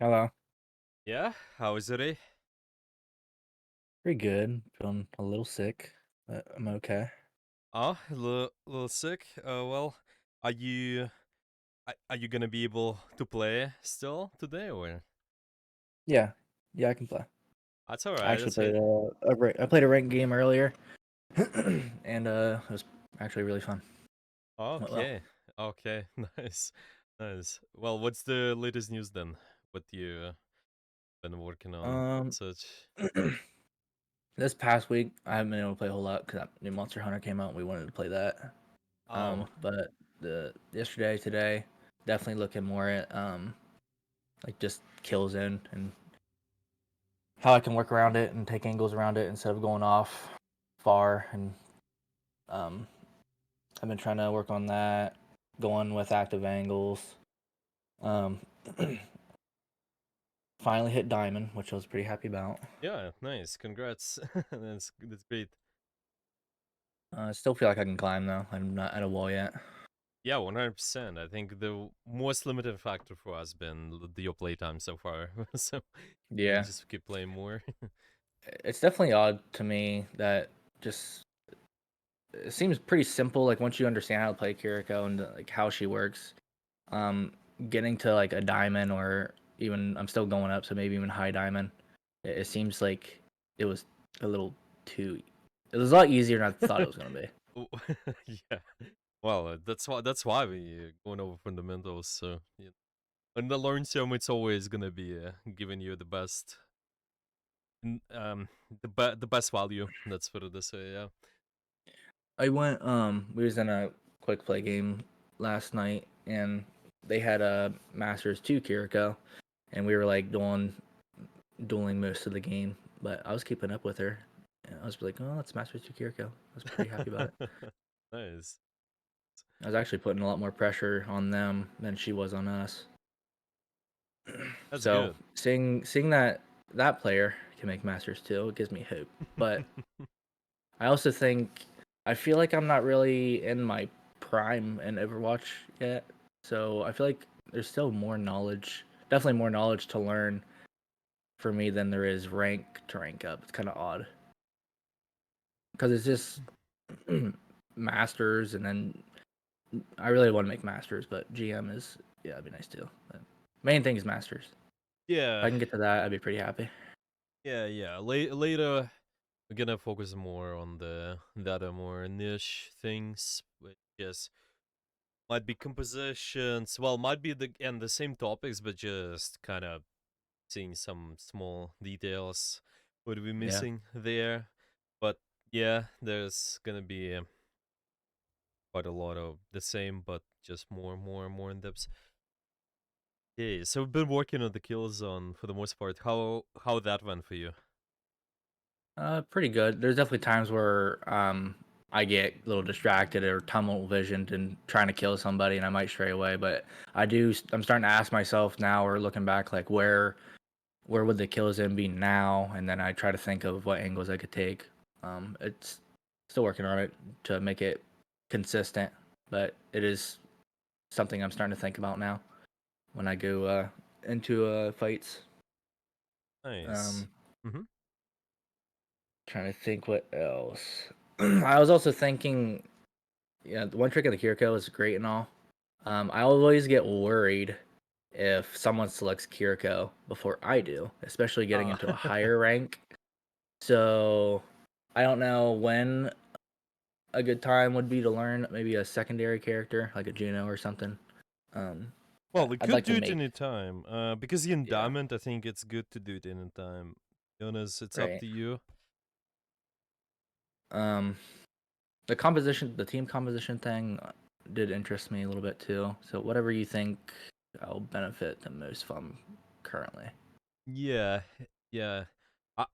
Hello. Yeah, how is it? Pretty good. Feeling a little sick, but I'm okay. Oh, a little sick. Well, are you are you gonna be able to play still today or? Yeah, yeah, I can play. That's all I right. actually That's played it. I played a ranked game earlier, and it was actually really fun. Went well. Okay, okay, nice, nice. Well, what's the latest news then? What you been working on? Um, Such. this past week I haven't been able to play a whole lot because new Monster Hunter came out and we wanted to play that. Oh, But the yesterday, today, definitely looking more at like just kills in and how I can work around it and take angles around it instead of going off far and um I've been trying to work on that, going with active angles. Um, Finally hit diamond, which I was pretty happy about. yeah, nice. Congrats. That's great. I still feel like I can climb though. I'm not at a wall yet. Yeah, 100%. I think the most limiting factor for us been your playtime so far. So you Yeah, just keep playing more. it's definitely odd to me that just it seems pretty simple. Like once you understand how to play Kiriko and like how she works, um, getting to like a diamond or even I'm still going up, so maybe even high diamond. It seems like it was a little too. It was a lot easier than I thought it was gonna be. Oh, yeah. Well, that's why we going over fundamentals. So yeah. And the learn sim, it's always gonna be giving you the best, the best value. That's what it is. Yeah. I went we was in a quick play game last night and they had a Masters 2 Kiriko and we were like dueling most of the game, but I was keeping up with her. And I was like, "Oh, it's Masters 2 Kiriko." I was pretty happy about it. Nice. I was actually putting a lot more pressure on them than she was on us. That's So, good. seeing that that player can make Masters 2, it gives me hope. But I also think I feel like I'm not really in my prime in Overwatch yet. So I feel like there's still more knowledge, definitely more knowledge to learn for me than there is rank to rank up. It's kind of odd because it's just masters, and then I really want to make masters, but GM is yeah, that'd be nice too. But main thing is masters. If Yeah, I can get to that, I'd be pretty happy. yeah. Later, we're gonna focus more on the other more niche things, which is might be compositions. Well, might be the same topics, but just kind of seeing some small details what we Yeah. missing there. But yeah, there's gonna be quite a lot of the same, but just more in depth. Yeah, so we've been working on the kill zone for the most part. How that went for you? Pretty good. There's definitely times where I get a little distracted or tunnel visioned and trying to kill somebody, and I might stray away. But I'm starting to ask myself now, or looking back, like where would the kills in be now? And then I try to think of what angles I could take. It's still working on it to make it consistent, but it is something I'm starting to think about now when I go into fights. Nice. Um, Mm-hmm. Trying to think what else. I was also thinking, yeah, the one trick of the Kiriko is great and all. I always get worried if someone selects Kiriko before I do, especially getting into a higher rank. So I don't know when a good time would be to learn maybe a secondary character like a Juno or something. Um, Well, we I'd could like to do it make, anytime. Because in yeah, Diamond, I think it's good to do it anytime. Jonas, it's up right. to you. Um, the team composition thing did interest me a little bit too. So whatever you think I'll benefit the most from currently. Yeah, yeah.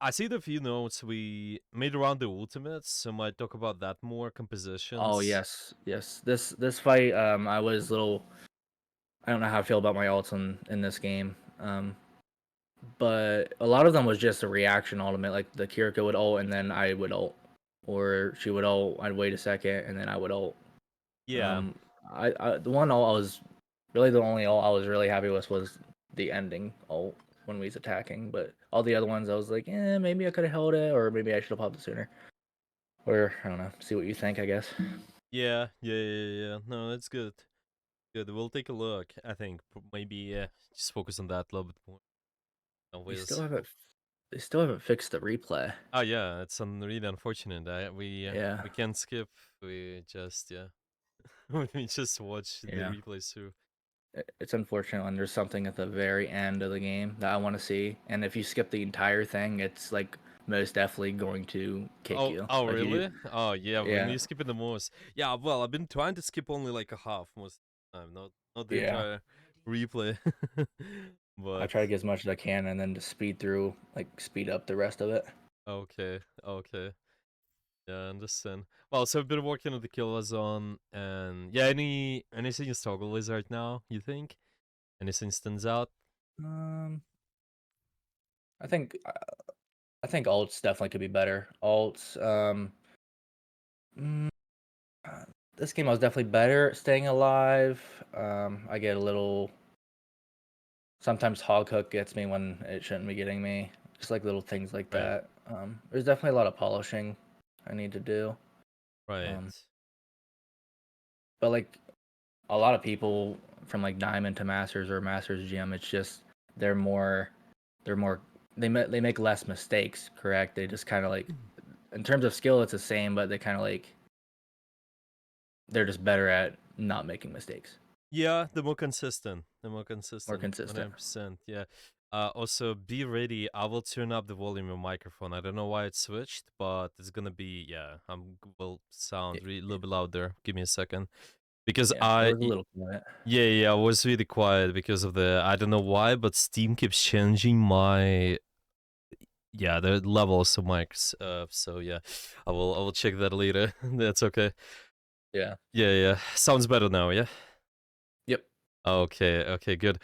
I see the few notes we made around the ultimates, so might talk about that more Oh compositions. yes, yes. This fight, I was little. I don't know how I feel about my ults in this game. But a lot of them was just a reaction ultimate. Like the Kiriko would ult and then I would ult, or she would ult. I'd wait a second and then I would ult. Yeah. Um, the one ult I was really the only ult I was really happy with was the ending ult when we was attacking, but all the other ones I was like, maybe I could have held it, or maybe I should have popped it sooner. Or I don't know. See what you think, I guess. Yeah. No, that's good. Good. We'll take a look. I think maybe just focus on that a little bit more. We Always. still haven't. They still haven't fixed the replay. Oh yeah, it's really unfortunate. Yeah, We can't skip. We just we just watch the yeah. replays through. It's unfortunate when there's something at the very end of the game that I want to see, and if you skip the entire thing, it's like most definitely going to kick you. Oh Like you, really? Oh yeah, when yeah, you skip it the most. Yeah, well, I've been trying to skip only like a half most of the time, not the yeah. entire replay. I But try to get as much as I can, and then to speed through, like speed up the rest of it. okay. Yeah, I understand. Well, so I've been working on the killer zone, and yeah, anything you struggle with right now? You think anything stands out? Um, I think I think alts definitely could be better. Alts, mm, uh, this game I was definitely better at staying alive. I get a little. Sometimes hog hook gets me when it shouldn't be getting me. Just like little things like Right, that. There's definitely a lot of polishing I need to do. right. Um, but like a lot of people from like diamond to masters or masters GM, it's just they're more, they're more, they make less mistakes. Correct? They just kind of like in terms of skill, it's the same, but they kind of like they're just better at not making mistakes, Yeah, the more more consistent, consistent. 100%. Yeah. Also, be ready. I will turn up the volume of microphone. I don't know why it switched, but it's gonna be yeah. Will sound Yeah, really a little bit louder. Give me a second, because yeah, there was a little quiet. yeah, I was really quiet because of the I don't know why, but Steam keeps changing my the levels of mics. So yeah, I will check that later. That's okay. Yeah. Yeah. Sounds better now. Yeah. Yep. Okay, good.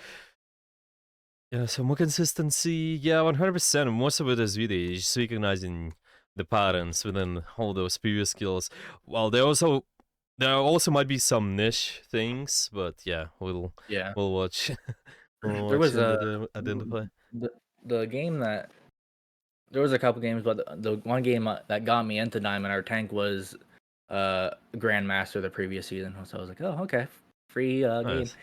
Yeah, so more consistency. Yeah, 100%. Most of it is really just recognizing the patterns within all those previous skills. Well, there also might be some niche things, but yeah, Yeah. we'll watch we'll There watch was and a identify. the the game that there was a couple games, but the one game that got me into Diamond or Tank was Grandmaster the previous season. So I was like, oh, okay, free game. Nice.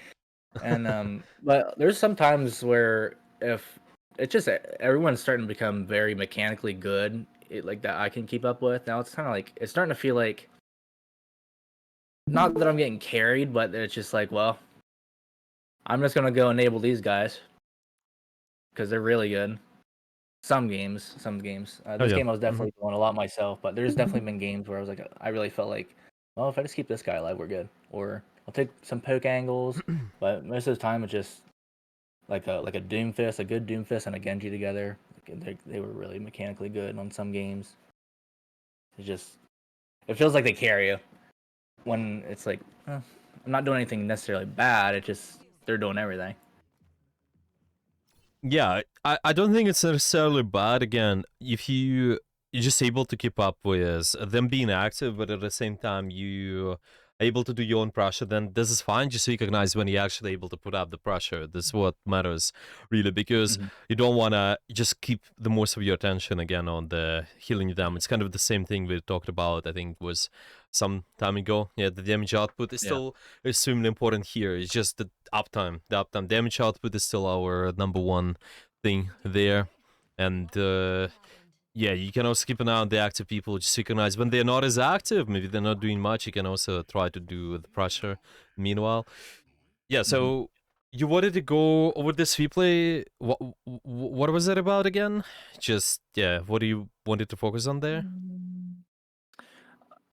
And but there's some times where if it's just everyone's starting to become very mechanically good, like that I can keep up with. Now it's kind of like it's starting to feel like not that I'm getting carried, but it's just like, well, I'm just gonna go enable these guys because they're really good. Some games. Oh This yeah. game I was definitely doing a lot myself, but there's definitely been games where I was like, I really felt like, well, if I just keep this guy alive, we're good. Or I'll take some poke angles, but most of the time it's just like a Doomfist, a good Doomfist, and a Genji together. They were really mechanically good on some games. It just it feels like they carry you when it's like I'm not doing anything necessarily bad. It just they're doing everything. Yeah, I don't think it's necessarily bad. Again, if you're just able to keep up with them being active, but at the same time you are able to do your own pressure, then this is fine. Just recognize when you're actually able to put up the pressure. This is what matters, really, because Hmm. you don't want to just keep the most of your attention again on the healing them. It's kind of the same thing we talked about. I think was some time ago. Yeah, the damage output is Yeah. still extremely important here. It's just the uptime. The uptime damage output is still our number one thing there. And yeah, you can also keep an eye on the active people. Just recognize when they're not as active, maybe they're not doing much. You can also try to do the pressure. Meanwhile, yeah. Hmm. So you wanted to go over this replay. What was it about again? Just yeah. What do you wanted to focus on there?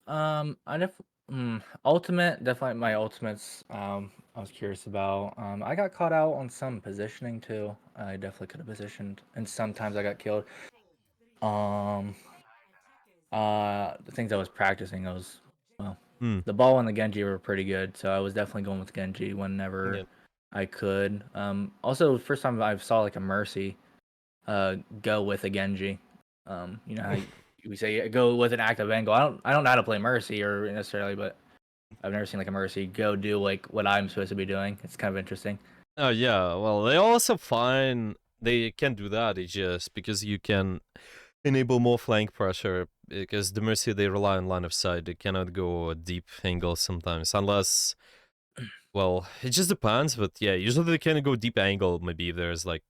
I ultimate definitely my ultimates. I was curious about. I got caught out on some positioning too. I definitely could have positioned, and sometimes I got killed. Um, the things I was practicing, I was well, Hmm. the ball and the Genji were pretty good, so I was definitely going with Genji whenever Yeah. I could. Also, first time I saw like a Mercy, go with a Genji. You know how we say go with an active angle. I don't know how to play Mercy or necessarily, but I've never seen like a Mercy go do like what I'm supposed to be doing. It's kind of interesting. Oh yeah, well they also fine. They can do that. It's just because you can enable more flank pressure because the Mercy they rely on line of sight. They cannot go a deep angle sometimes unless well it just depends. But yeah, usually they can go deep angle. Maybe if there's like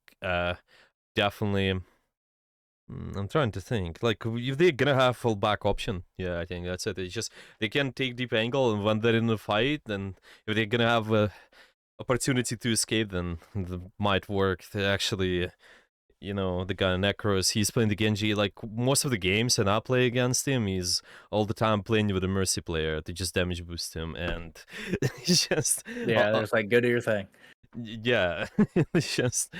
definitely. I'm trying to think. Like, if they're gonna have full back option, yeah, I think that's it. It's just they can take deep angle, and when they're in a fight, and if they're gonna have a opportunity to escape, then it might work. They actually, the guy Necros, he's playing the Genji. Like most of the games, and I play against him, he's all the time playing with a Mercy player to just damage boost him, and he's just Yeah, there's like, go do your thing. yeah, it's just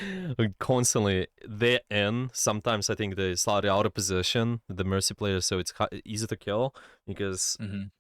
constantly they're in. Sometimes I think they're slightly out of position, the Mercy players, so it's easy to kill because Mhm.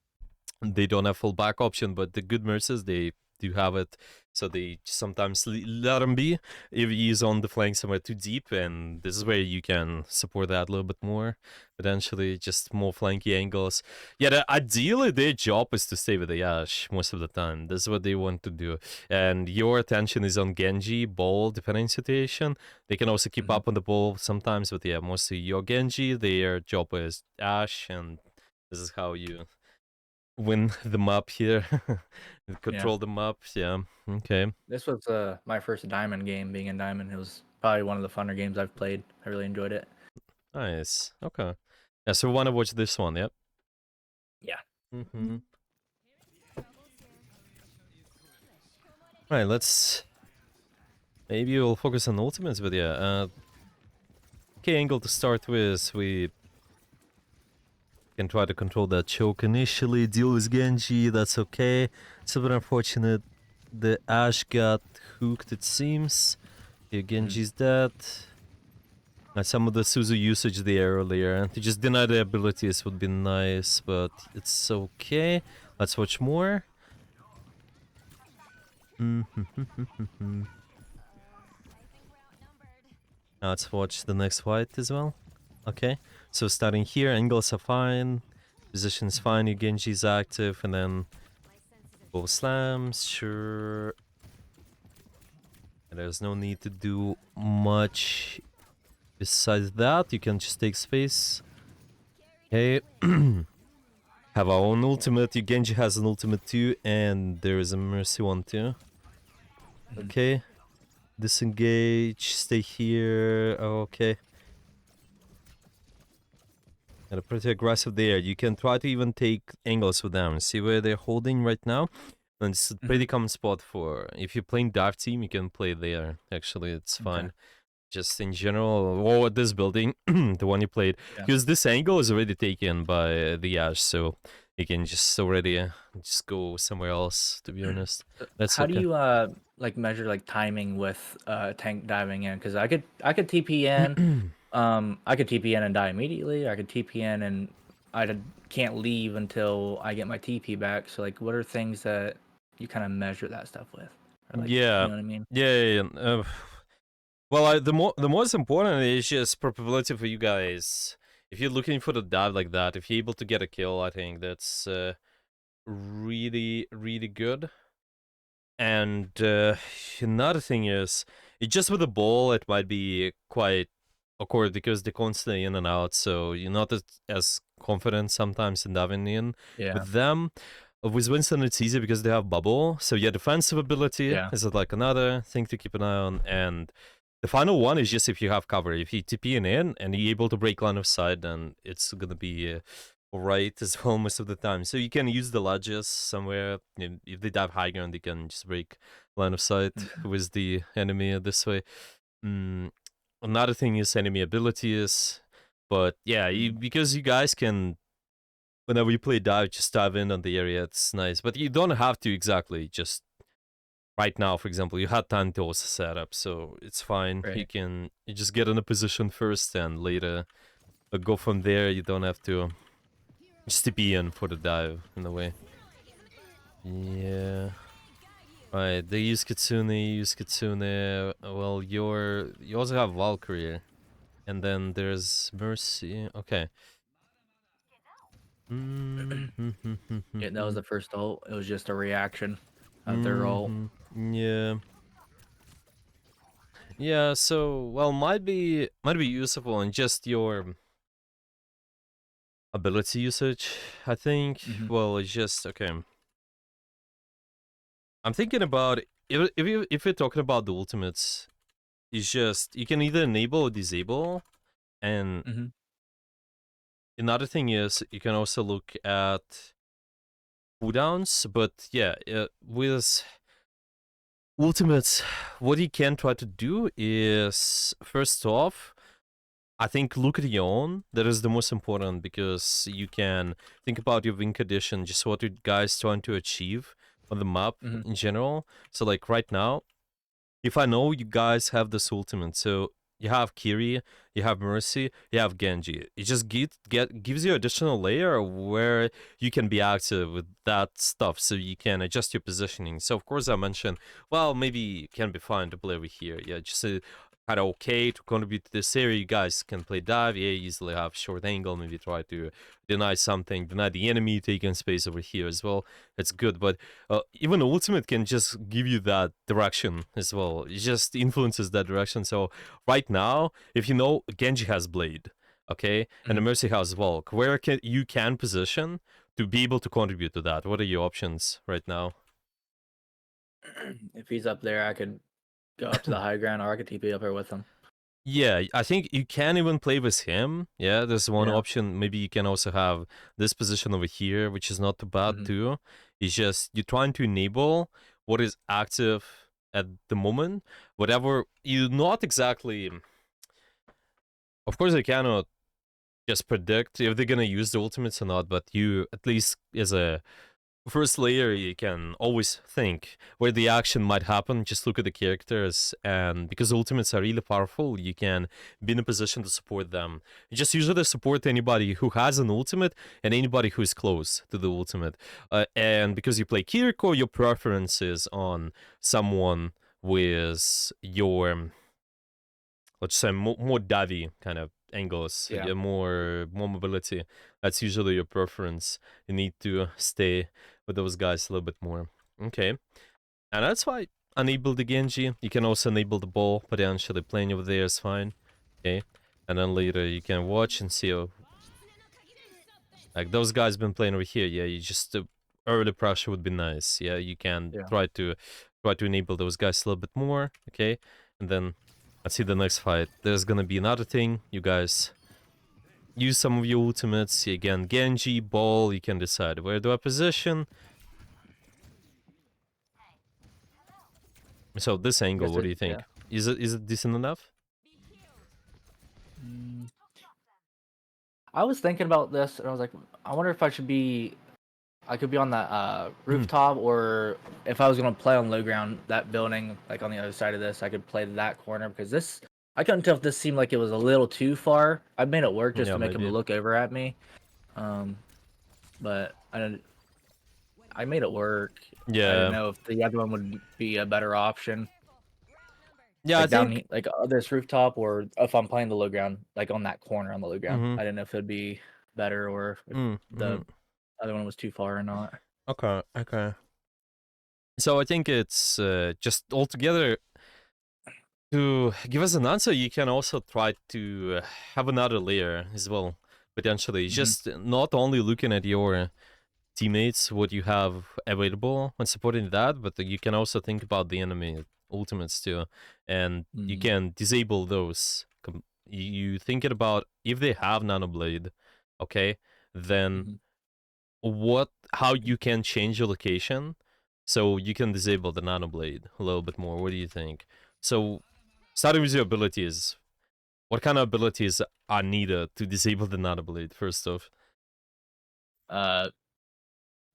they don't have full back option. But the good Mercies, they do have it, so they sometimes let him be if he's on the flank somewhere too deep, and this is where you can support that a little bit more. Potentially, just more flanky angles. Yeah, ideally their job is to stay with the Yash most of the time. This is what they want to do, and your attention is on Genji ball depending situation. They can also keep Mhm. up on the ball sometimes, but yeah, mostly your Genji. Their job is Ash, and this is how you win the map here. Yeah. Control the map. Yeah. Okay. This was my first Diamond game. Being in Diamond, it was probably one of the funner games I've played. I really enjoyed it. Nice. Okay. Yeah. So we want to watch this one. Yep. Yeah. Mm-hmm. All right. Let's. Maybe we'll focus on ultimates, but yeah. Okay, angle to start with. We can try to control that choke initially. Deal with Genji. That's okay. It's a bit unfortunate. The Ash got hooked. It seems. Yeah, Mhm. Genji's dead. Some of the Suzu usage there earlier. To just deny the abilities would be nice, but it's okay. Let's watch more. Now let's watch the next fight as well. Okay, so starting here, angles are fine, position's fine, Genji's active, and then both slams, sure. And there's no need to do much besides that, you can just take space. Okay. Have our own ultimate. Genji has an ultimate too, and there is a Mercy one too. Mhm. Okay. Disengage. Stay here. Okay. And pretty aggressive there. You can try to even take angles with them. See where they're holding right now? And it's a pretty Mhm. common spot for... If you're playing dive team, you can play there. Actually, it's Okay. fine. Just in general, or this building, the one you played, Yeah. because this angle is already taken by the Ash, so you can just already just go somewhere else. To be honest, that's How do okay. you like measure like timing with tank diving in? Because I could TP in, I could TP in and die immediately. I could TP in and can't leave until I get my TP back. So like, what are things that you kind of measure that stuff with, or like, you Yeah, know what I mean? yeah. Well, the most important is just probability for you guys. If you're looking for the dive like that, if you're able to get a kill, I think that's really good. And another thing is, it just with the ball, it might be quite awkward because they're constantly in and out, so you're not as confident sometimes in diving in Yeah. with them. With Winston, it's easy because they have bubble. So yeah, defensive ability Yeah. is like another thing to keep an eye on, and the final one is just if you have cover. If you TP in and you're able to break line of sight, then it's gonna be right as well most of the time. So you can use the ledges somewhere. If they dive high ground, they can just break line of sight Okay. with the enemy this way. Mm, Another thing is enemy abilities. But yeah, Mhm. because you guys can, whenever you play dive, just dive in on the area. It's nice. But you don't have to exactly just right now, for example. You had time to also set up, so it's fine. Right. You just get in a position first and later go from there. You don't have to just to be in for the dive in a way. Yeah. Right, they use Kitsune, you use Kitsune. Well, you also have Valkyrie. And then there's Mercy. Okay. Yeah, that was the first ult. It was just a reaction of their ult. Yeah. Yeah, so well, might be useful in just your ability usage. I think. Hmm. Well, it's just okay. I'm thinking about if you're talking about the ultimates, it's just you can either enable or disable, and Hmm. another thing is you can also look at cooldowns. But yeah, with ultimates, what you can try to do is first off, I think look at your own. That is the most important because you can think about your win condition, just what you guys trying to achieve on the map Hmm. in general. So like right now, if I know you guys have this ultimate, so you have Kiri, you have Mercy, you have Genji. It just gives you additional layer where you can be active with that stuff, so you can adjust your positioning. So of course I mentioned, well, maybe it can be fine to play over here. Yeah, just kind of okay to contribute to this area. You guys can play dive, yeah, easily have short angle, maybe try to deny something, deny the enemy, taking space over here as well. It's good, but even ultimate can just give you that direction as well. It just influences that direction. So right now, if you know Genji has blade, okay, and the Hmm. Mercy has Volk, where can you can position to be able to contribute to that? What are your options right now? If he's up there, I could go up to the high ground, or I could TP up here with him. Yeah, I think you can even play with him. Yeah, there's one Yeah. option. Maybe you can also have this position over here, which is not too bad Hmm. too. It's just you're trying to enable what is active at the moment. Whatever you not exactly. Of course, I cannot just predict if they're gonna use the ultimates or not, but you at least as a first layer you can always think where the action might happen. Just look at the characters, and because ultimates are really powerful, you can be in a position to support them. You just usually support anybody who has an ultimate and anybody who is close to the ultimate, and because you play Kiriko, your preference is on someone with your, let's say, more divey kind of angles, Yeah. yeah, more mobility. That's usually your preference. You need to stay with those guys a little bit more. Okay, and that's why enable the Genji. You can also enable the ball potentially. Playing over there is fine. Okay, and then later you can watch and see how, like those guys been playing over here. Yeah, you just early pressure would be nice. Yeah, you can Yeah. try to enable those guys a little bit more. Okay, and then let's see the next fight. There's gonna be another thing. You guys use some of your ultimates. Again, Genji, Ball, you can decide where do I position. So this I angle, guess what it. do you Yeah. think? Is it decent enough? Mm, I was thinking about this, and I was like, I wonder if I should be. I could be on that rooftop, or if I was gonna play on low ground, that building, like on the other side of this, I could play that corner because this. I couldn't tell if this seemed like it was a little too far. I made it work just Yeah, to make him maybe. look over at me, um, but I made it work. I didn't Yeah. know if the other one would be a better option, Yeah, I like think. like this rooftop, or if I'm playing the low ground, like on that corner on the low ground. Mm-hmm. I didn't know if it'd be better or if Mm-hmm. the other one was too far or not. Okay, okay. So I think it's just altogether to give us an answer. You can also try to have another layer as well, potentially. Hmm. Just not only looking at your teammates, what you have available and supporting that, but you can also think about the enemy ultimates too, and you Hmm. can disable those. You thinking about if they have nano blade, okay, then Hmm. how you can change your location so you can disable the nano blade a little bit more. What do you think? So starting with your abilities, what kind of abilities are needed to disable the nano blade first off? Uh,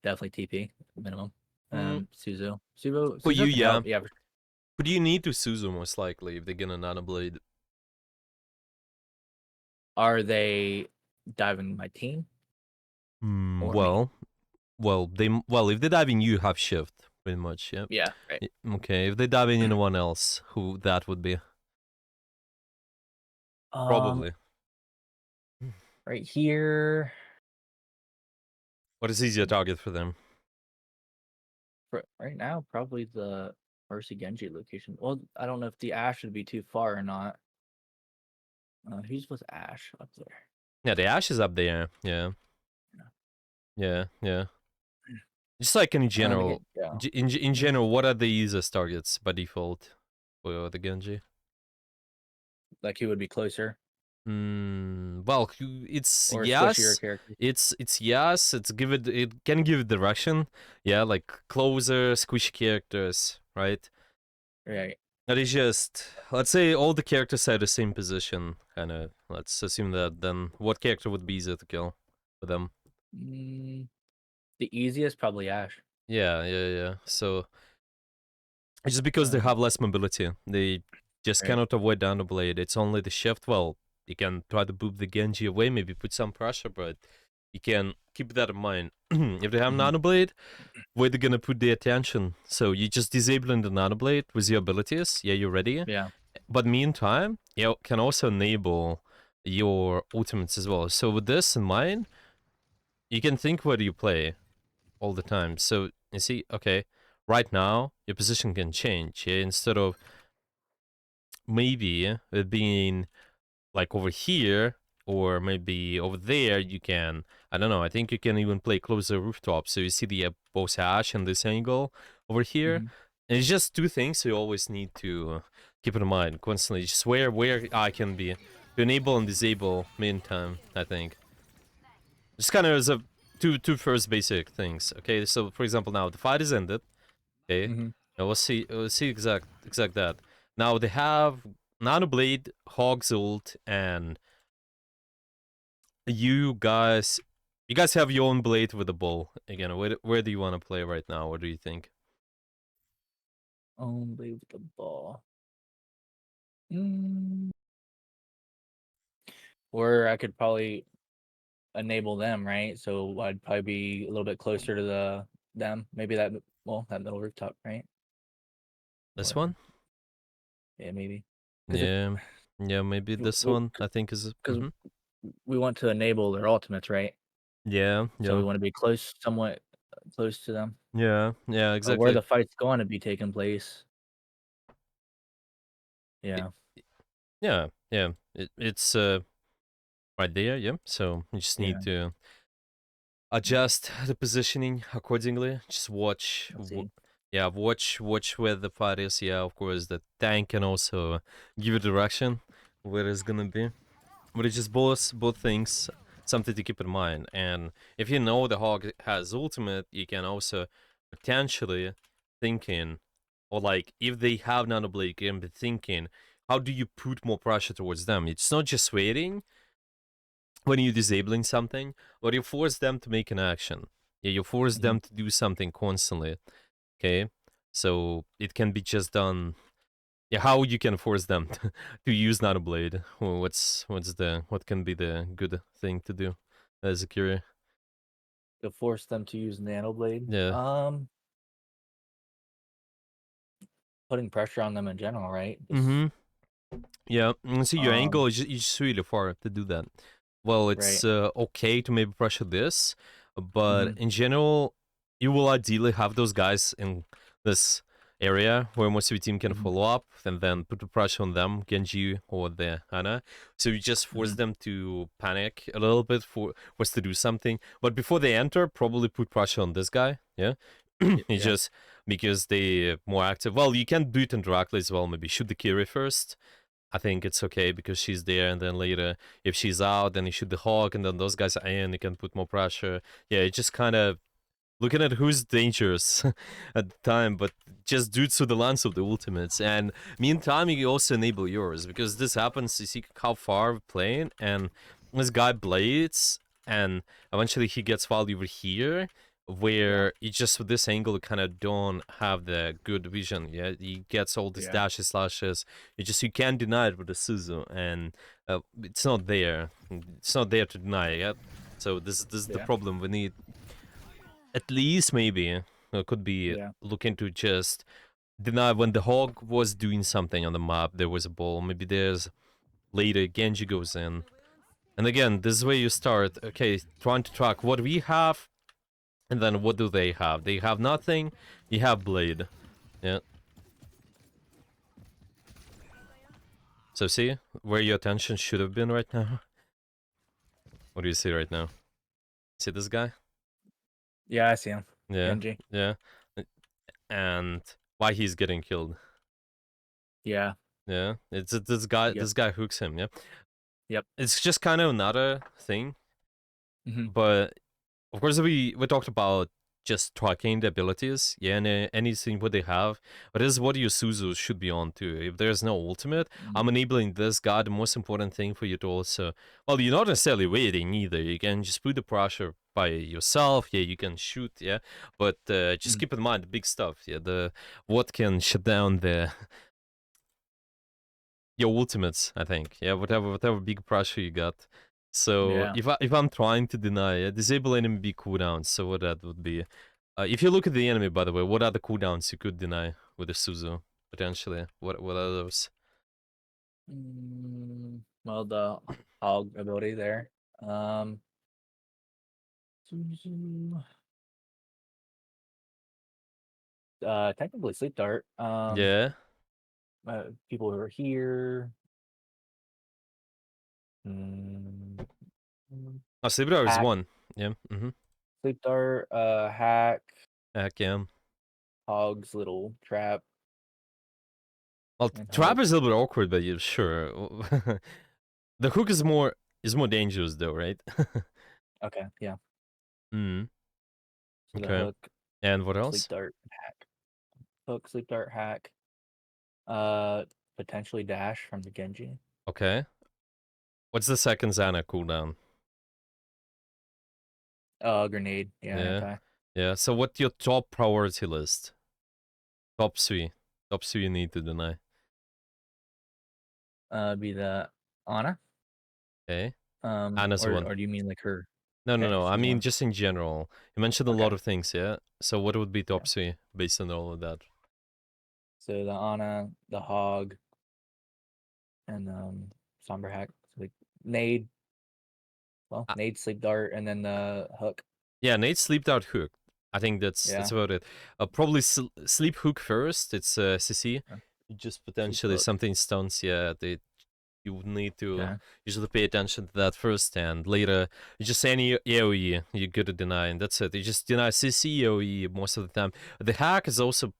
Definitely TP minimum. Mm, for you, Suzu can yeah. help. Yeah, But you need to Suzu most likely if they're gonna nano blade. are they diving my team Hmm. or me? Well, if they're diving, you have shift pretty much. Yeah. Yeah, right. Okay. If they're diving anyone else, who that would be? Um, Probably. right here. What is easier target for them? Right now, probably the. Where's the Genji location? Well, I don't know if the Ash would be too far or not. Who's with Ash up there? Yeah, the Ash is up there. Yeah. Yeah. Just like in general, Yeah. in general, what are the easiest targets by default for the Genji? Like he would be closer Well, it's or squishier yes, characters. it's yes. It can give direction. Yeah, like closer, squishy characters, right? Right. That is just, let's say all the characters are the same position, kind of. Let's assume that. Then what character would be easier to kill for them? Mm, the easiest probably Ash. Yeah. So just because they Um, have less mobility, they just right. cannot avoid down the blade. It's only the shift. Well, you can try to boop the Genji away, maybe put some pressure, but you can keep that in mind. If they have Hmm. Nano Blade, where they're gonna put the attention? So you just disabling the Nano Blade with your abilities. Yeah, you're ready. Yeah. But meantime, you can also enable your ultimates as well. So with this in mind, you can think where you play all the time. So you see, okay, right now your position can change. Yeah? Instead of maybe it being like over here or maybe over there, you can, I don't know, I think you can even play closer rooftop. So you see the both Ash and this angle over here. Hmm. And it's just two things you always need to keep in mind constantly. Just where I can be to enable and disable meantime, I think. Just kind of as a two first basic things. Okay, so for example now the fight is ended. Okay. Hmm. Now we'll see exact that. Now they have Nano Blade, Hog's ult, and you guys have your own blade with a bow. Again, where do you want to play right now? What do you think? Only with the ball. Mm. Or I could probably enable them, right? So I'd probably be a little bit closer to them. Maybe that that middle rooftop, right? This Or one? yeah, maybe because if Yeah. Yeah, maybe this one I think is because we want to enable their ultimates, right? Yeah, So we yeah. want to be somewhat close to them. Yeah, Where exactly. the fight's going to be taking place. I- Yeah. yeah. It's right there, yeah. So you just need Yeah. to adjust the positioning accordingly. Just watch, Let's see. yeah, watch where the fight is. Yeah, of course, the tank can also give you direction where it's gonna be. But it's just both things, something to keep in mind. And if you know the Hog has ultimate, you can also potentially thinking, or like if they have Nano Blade, you can be thinking, how do you put more pressure towards them? It's not just waiting when you're disabling something, but you force them to make an action. Yeah, you force Hmm. them to do something constantly. Okay, so it can be just done. Yeah, how you can force them to use Nano Blade? Well, what can be the good thing to do as a courier? To force them to use Nano Blade. Yeah. Putting pressure on them in general, right? Just Mm-hmm. Yeah. See, your angle um, is just really far to do that. Well, it's right. okay to maybe pressure this, but Hmm. in general, you will ideally have those guys in this area where most of your team can Hmm. follow up and then put the pressure on them, Genji or the Ana. So you just force Hmm. them to panic a little bit, for force to do something. But before they enter, probably put pressure on this guy. Yeah. It's Yeah. just because they more active. Well, you can do it indirectly as well. Maybe shoot the Kiri first. I think it's okay because she's there, and then later, if she's out, then you shoot the Hawk, and then those guys are in, you can put more pressure. Yeah, it's just kind of looking at who's dangerous at the time, but just do it through the lens of the ultimates. And meantime, you also enable yours because this happens. You see how far we're playing, and this guy blades, and eventually he gets fouled over here, Yeah. where you just with this angle kind of don't have the good vision. Yeah, he gets all these Yeah. dashes, slashes. You can't deny it with the Suzu, and it's not there. It's not there to deny. Yeah. So this is the Yeah. problem. We need at least maybe could be Yeah. looking to just deny when the Hog was doing something on the map. There was a ball. Maybe there's later Genji goes in, and again, this is where you start. Okay, trying to track what we have, and then what do they have? They have nothing. You have Blade. Yeah. So see where your attention should have been right now? What do you see right now? See this guy? Yeah, I see him. Yeah, Genji. yeah. And why he's getting killed. Yeah. Yeah, it's this guy. Yep. This guy hooks him. Yeah, Yep. it's just kind of another thing. Hmm. But of course, we talked about just tracking the abilities. Yeah, and anything what they have. But this is what your Suzu should be on too. If there's no ultimate, I'm enabling this guy. The most important thing for you to also, well, you're not necessarily waiting either. You can just put the pressure by yourself. Yeah, you can shoot. Yeah, but just keep in mind the big stuff. Yeah, the what can shut down the your ultimates, I think. Yeah, whatever big pressure you got. So Yeah. if I'm trying to deny disable enemy cooldowns, so what that would be. If you look at the enemy, by the way, what are the cooldowns you could deny with the Suzu potentially? What are those? Well, the hog ability there. Technically sleep dart. Yeah. People who are here. Mm, Oh, Sleeper is hack, one. Yeah. Mm-hmm. sleep dart, hack, Heck yeah. hog's little trap, Well, and trap hook. is a little bit awkward, but yeah, sure. The hook is more dangerous though, right? Okay, yeah. Mm. So the Okay. hook, And what sleep else? dart, hack. Hook, sleep dart, hack. Potentially dash from the Genji. Okay. What's the second Xana cooldown? Grenade. Yeah, Yeah. anti. Yeah. So what's your top priority list? Top three. Top three you need to deny. Be the Ana. Okay. Anna's one. Or do you mean like her? No, no, Okay, no. I she's mean one. just in general. You mentioned a lot Okay, of things, yeah? So what would be yeah. top three based on all of that? So the Ana, the hog, and somber hack. So like nade. Well, Uh, nade, sleep dart, and then the hook. yeah, Nate sleeped out hook. I think that's Yeah. about it. Probably sleep hook first. It's CC. uh, Just Sleep potentially hook. something stuns. Yeah, you would need to Okay. usually pay attention to that first, and later you just any AOE you good to deny, and that's it. You just deny CC AOE most of the time. The hack is also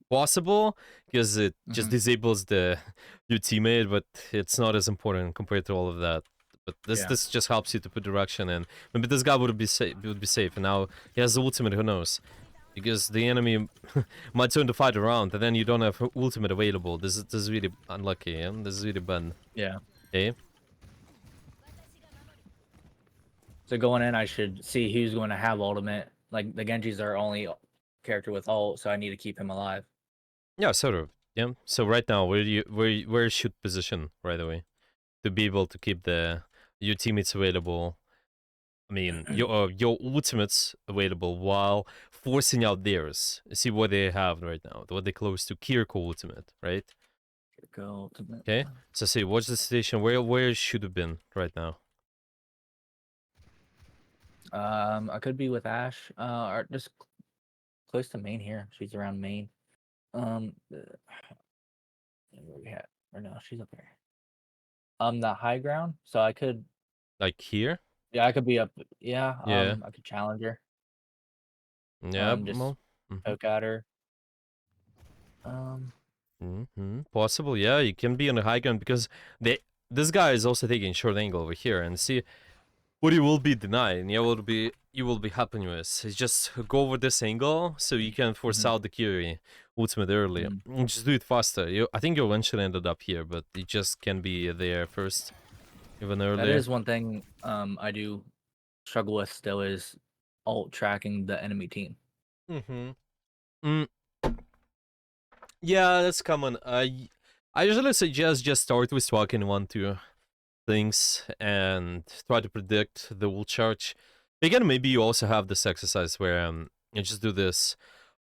possible because it just Mm-hmm. disables the your teammate, but it's not as important compared to all of that. But Yeah. this just helps you to put direction in. Maybe this guy would be safe, and now he has the ultimate. Who knows? Because the enemy might turn the fight around, and then you don't have ultimate available. This is really unlucky. Yeah? This is really bad. Yeah. Okay. So going in, I should see who's going to have ultimate. Like the Genji's our only character with ult, so I need to keep him alive. Yeah, sort of. Yeah. So right now, where should position right away to be able to keep the your teammates available. I mean, your ultimates available while forcing out theirs. See what they have right now. What they close to Kiriko ultimate, right? Go ultimate. Okay. So see, what's the situation? Where it should have been right now? I could be with Ash. Or just close to main here. She's around main. Where we at? Or no, she's up there. The high ground. So I could. Like here? Yeah, I could be up. Yeah. Yeah. I could challenge her. Yeah. Just Well. Mm-hmm. poke at her. Um. Possible. Yeah, you can be on the high ground because this guy is also taking short angle over here, and see what you will be denying. You will be happy with. Is just go over this angle so you can force Mhm, out the Kiri ultimate earlier. mhm. Just do it faster. I think you eventually ended up here, but you just can be there first, even That earlier. is one thing. I do struggle with still is alt tracking the enemy team. Mm-hmm. Mm, yeah, that's common. I usually suggest just start with talking 1, 2 things and try to predict the ult charge. Again, maybe you also have this exercise where you just do this.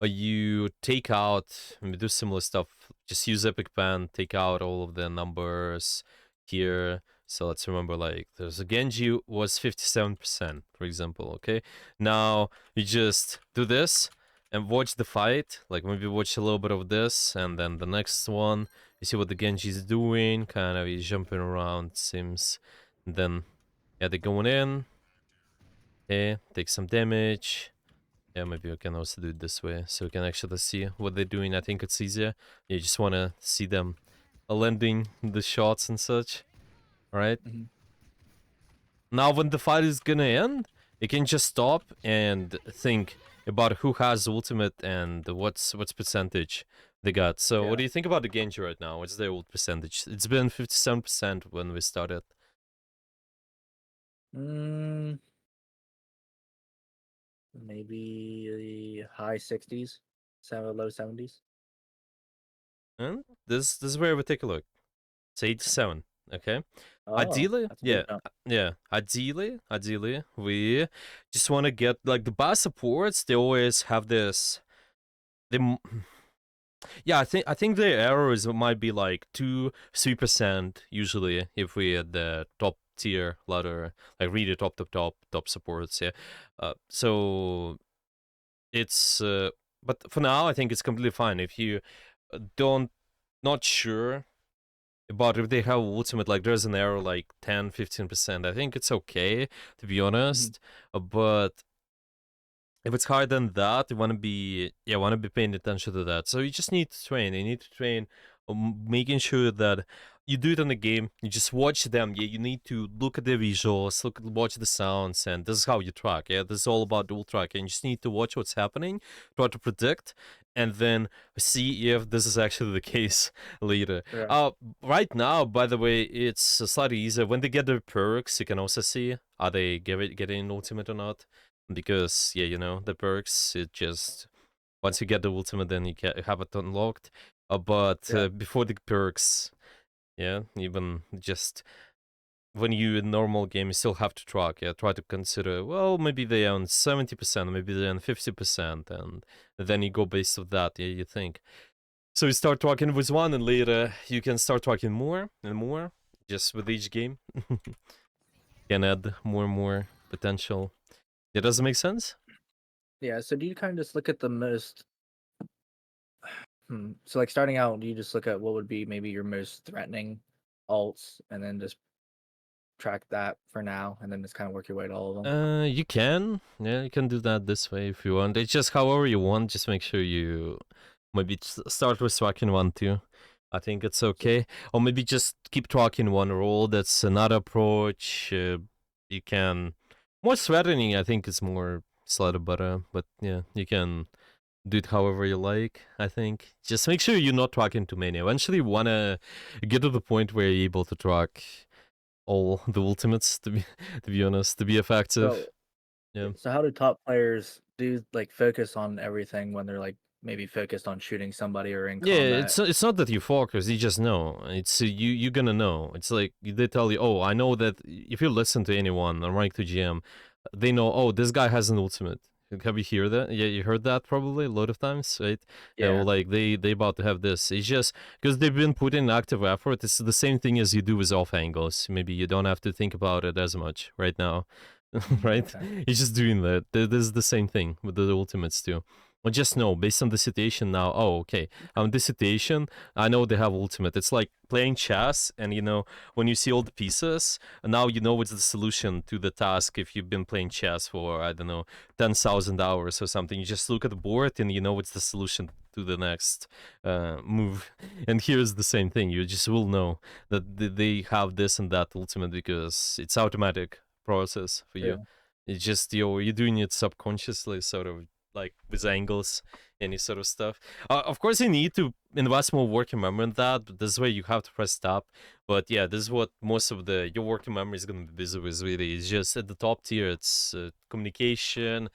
You take out, maybe do similar stuff. Just use Epic Pen, take out all of the numbers here. So let's remember, like, there's a Genji was 57%, for example, okay? Now, you just do this and watch the fight. Like, maybe watch a little bit of this, and then the next one, You see what the Genji's doing, kind of he's jumping around, seems. And then, yeah, they're going in. Okay, take some damage. Yeah, maybe I can also do it this way, so we can actually see what they're doing. I think it's easier. You just want to see them landing the shots and such, right? Mhm. Now, when the fight is gonna end, you can just stop and think about who has ultimate and what's percentage they got. So, what Yeah. do you think about the Genji right now? What's their ult percentage? It's been 57% when we started. Mm, maybe high 60s, low 70s. And this is where we take a look. It's 87. Okay. Oh, Ideally, that's a yeah, big jump. yeah. Ideally, we just want to get like the best supports. They always have this. They, yeah, I think the errors might be like 2-3% usually if we at the top tier ladder, like really top supports. Yeah. So it's but for now I think it's completely fine if you don't not sure but if they have ultimate, like there's an error like 10-15%, I think it's okay, to be Mhm. honest. But if it's higher than that, you want to be paying attention to that. So you just need to train. You need to train, making sure that you do it in the game. You just watch them. Yeah, you need to look at the visuals, watch the sounds, and this is how you track. Yeah, this is all about dual track. And you just need to watch what's happening, try to predict, and then see if this is actually the case later. Yeah. Right now, by the way, it's slightly easier. When they get their perks, you can also see are they getting ultimate or not, because yeah, the perks, it just once you get the ultimate then you can have it unlocked. But Yeah. before the perks, yeah, even just when you in normal game you still have to track. Yeah, try to consider, well, maybe they own 70%, maybe they own 50%, and then you go based of that. Yeah, you think so you start talking with one and later you can start talking more and more just with each game. Can add more and more potential. Yeah, does it make sense? Yeah. So do you kind of just look at the most so like starting out, do you just look at what would be maybe your most threatening alts and then just track that for now and then just kind of work your way to all of them? You can. Yeah, you can do that this way if you want. It's just however you want. Just make sure you maybe start with tracking one too. I think it's So, okay. Or maybe just keep tracking one role. That's another approach. You can more threatening. I think it's more slightly better. But yeah, you can do it however you like. I think just make sure you're not tracking too many. Eventually, you wanna get to the point where you're able to track all the ultimates. To be honest, to be effective. so Yeah. so how do top players do like focus on everything when they're like maybe focused on shooting somebody or in Yeah, combat? it's not that you focus, you just know. It's you're gonna know. It's like they tell you, oh, I know that if you listen to anyone on rank to GM, they know, oh, this guy has an ultimate. Have you heard that? Yeah, you heard that probably a lot of times, right? Yeah. Like they about to have this. It's just because they've been putting active effort. It's the same thing as you do with off angles. Maybe you don't have to think about it as much right now, right? Okay. You're just doing that. This is the same thing with the ultimates too. Well, just know based on the situation now. Oh, okay. This situation, I know they have ultimate. It's like playing chess, and when you see all the pieces, now you know what's the solution to the task. If you've been playing chess for I don't know 10,000 hours or something, you just look at the board and you know what's the solution to the next move. And here's the same thing. You just will know that they have this and that ultimate because it's automatic process for you. Yeah. It's just you're doing it subconsciously, sort of like with angles, any sort of stuff. Of course, you need to invest more working memory in that. But this way, you have to press stop. But yeah, this is what most of your working memory is going to be busy with. Really, it's just at the top tier. It's communication,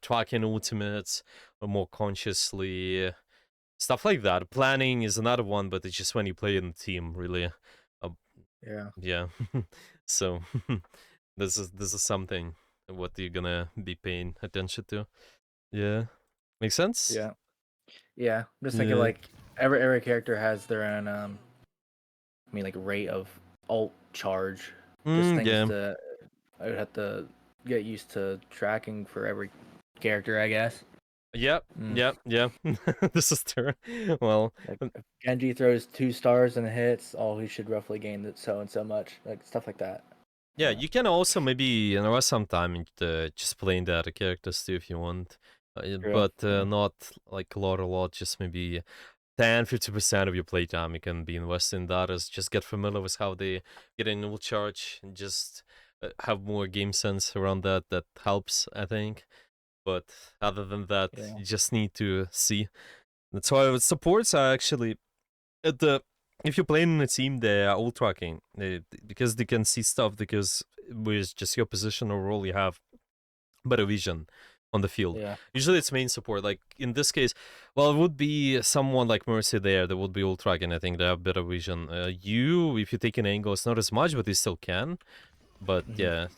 tracking ultimates, more consciously, stuff like that. Planning is another one, but it's just when you play in a team, really. Uh, Yeah. yeah. So this is something what you're gonna be paying attention to. Yeah. Makes sense? Yeah. Yeah. I'm just thinking Yeah. like every character has their own I mean like rate of alt charge. Just things Yeah. to I would have to get used to tracking for every character, I guess. Yep, Mm. yep, yep. This is true. Well, Like if Genji throws 2 stars and hits, oh, he should roughly gain so and so much, like stuff like that. yeah, you can also maybe invest some time into just playing the other characters too if you want. True. But Yeah. not like a lot, just maybe 10-50% of your playtime you can be invested in that is just get familiar with how they get an ult charge and just have more game sense around that. That helps, I think. But other than that, Yeah. you just need to see. That's why with supports are actually at the if you're playing in a team, they are all tracking because they can see stuff. Because with just your position or role, you have better vision on the field. Yeah. Usually, it's main support. Like in this case, well, it would be someone like Mercy there. That would be all tracking. I think they have better vision. If you take an angle, it's not as much, but you still can. But Hmm. yeah,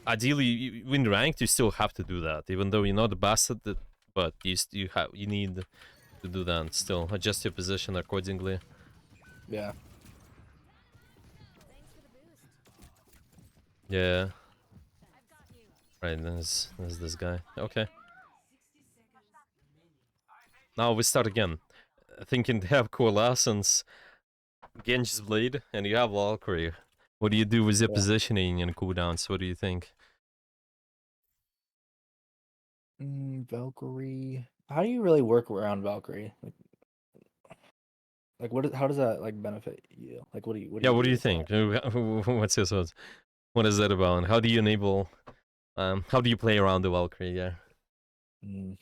ideally, when ranked, you still have to do that, even though you're not the best at it. But you need to do that. Still adjust your position accordingly. Yeah. Yeah. Right, there's this guy. Okay. Now we start again. Thinking they have Coalescence, Genji's Blade, and you have Valkyrie. What do you do with your Yeah. positioning and cooldowns? What do you think? Valkyrie. How do you really work around Valkyrie? Like what? How does that like benefit you? Like what do Yeah, you what do do you with that? think? What's your thoughts? What is that about? And how do you enable, how do you play around the Valkyrie? Yeah. Mm.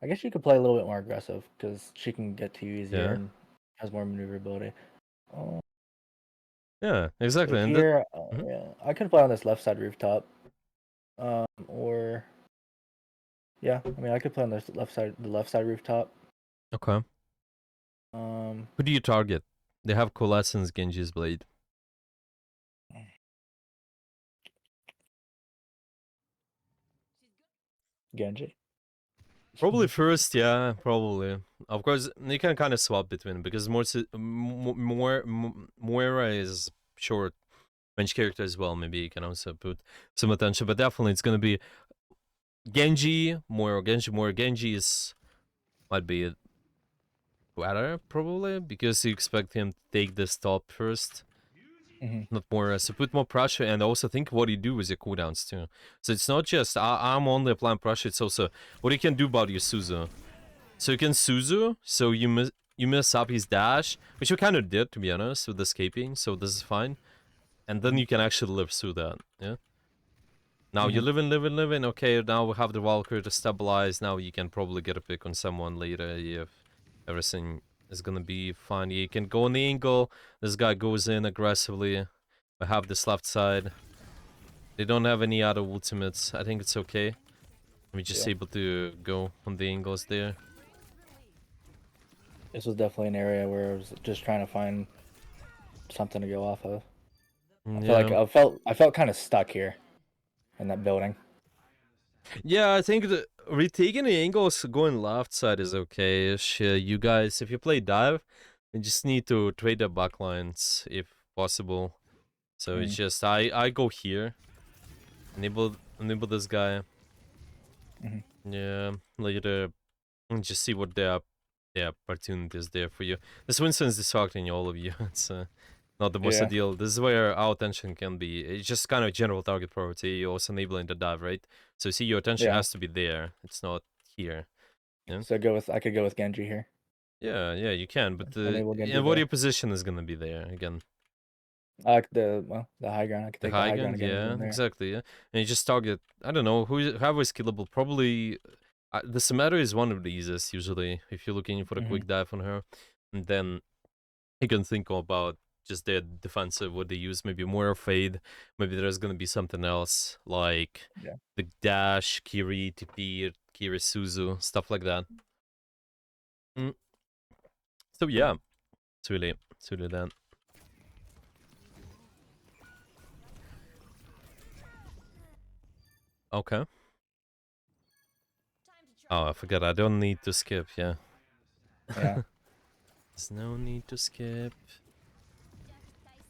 I guess you could play a little bit more aggressive because she can get to you easier Yeah. and has more maneuverability. Oh, Yeah, so exactly. And that, here, mhm. yeah, I could play on this left side rooftop. Or yeah, I mean, I could play on this the left side rooftop. Okay. Um, Who do you target? They have Coalescence, Genji's Blade. Genji. Probably first, yeah, probably. Of course, you can kind of swap between because Moira is short bench character as well. Maybe you can also put some attention, but definitely it's gonna be Genji, Moira, Genji, Moira. Genji is might be better probably because you expect him to take this top first, Hmm. not Moira. So put more pressure and also think what you do with your cooldowns too. So it's not just I'm only applying pressure. It's also what you can do about your Suzu. So you can Suzu, so you miss up his dash, which you kind of did to be honest with escaping, so this is fine. And then Hmm. you can actually live through that, yeah? Now you Hmm. live in, okay, now we have the Valkyrie to stabilize, now you can probably get a pick on someone later if everything is gonna be fine. You can go on the angle, this guy goes in aggressively, we have this left side. They don't have any other ultimates, I think it's okay. We're just Yeah, able to go on the angles there. this was definitely an area where I was just trying to find something to go off of. I feel like Yeah. I felt kind of stuck here in that building. Yeah, I think the retaking the angles going left side is okay-ish. You guys, if you play dive, you just need to trade the backlines if possible. So it's Mm. just I go here, enable this guy. Hmm. Yeah, later and just see what the opportunity is there for you. This Winston's distracting all of you. It's not the most Yeah, ideal. This is where our attention can be. It's just kind of general target priority. You're also enabling the dive, right? So see, your attention yeah. has to be there. It's not here. Yeah, So I could go with Genji here. yeah, you can. But Enable Genji and what there. your position is gonna be there again? I like the high ground. I could The take the high high ground ground, again and go yeah, in there. exactly. Yeah, and you just target. I don't know whoever is killable. Probably the Samaru is one of the easiest usually if you're looking for a Hmm. quick dive on her, and then you can think about just their defensive, what they use, maybe more fade, maybe there's gonna be something else like Yeah. the dash, Kiri, TP, Kiri Suzu, stuff like that. Mm. So yeah, it's really that. Okay. Oh, I forgot. I don't need to skip. Yeah. Yeah. There's no need to skip.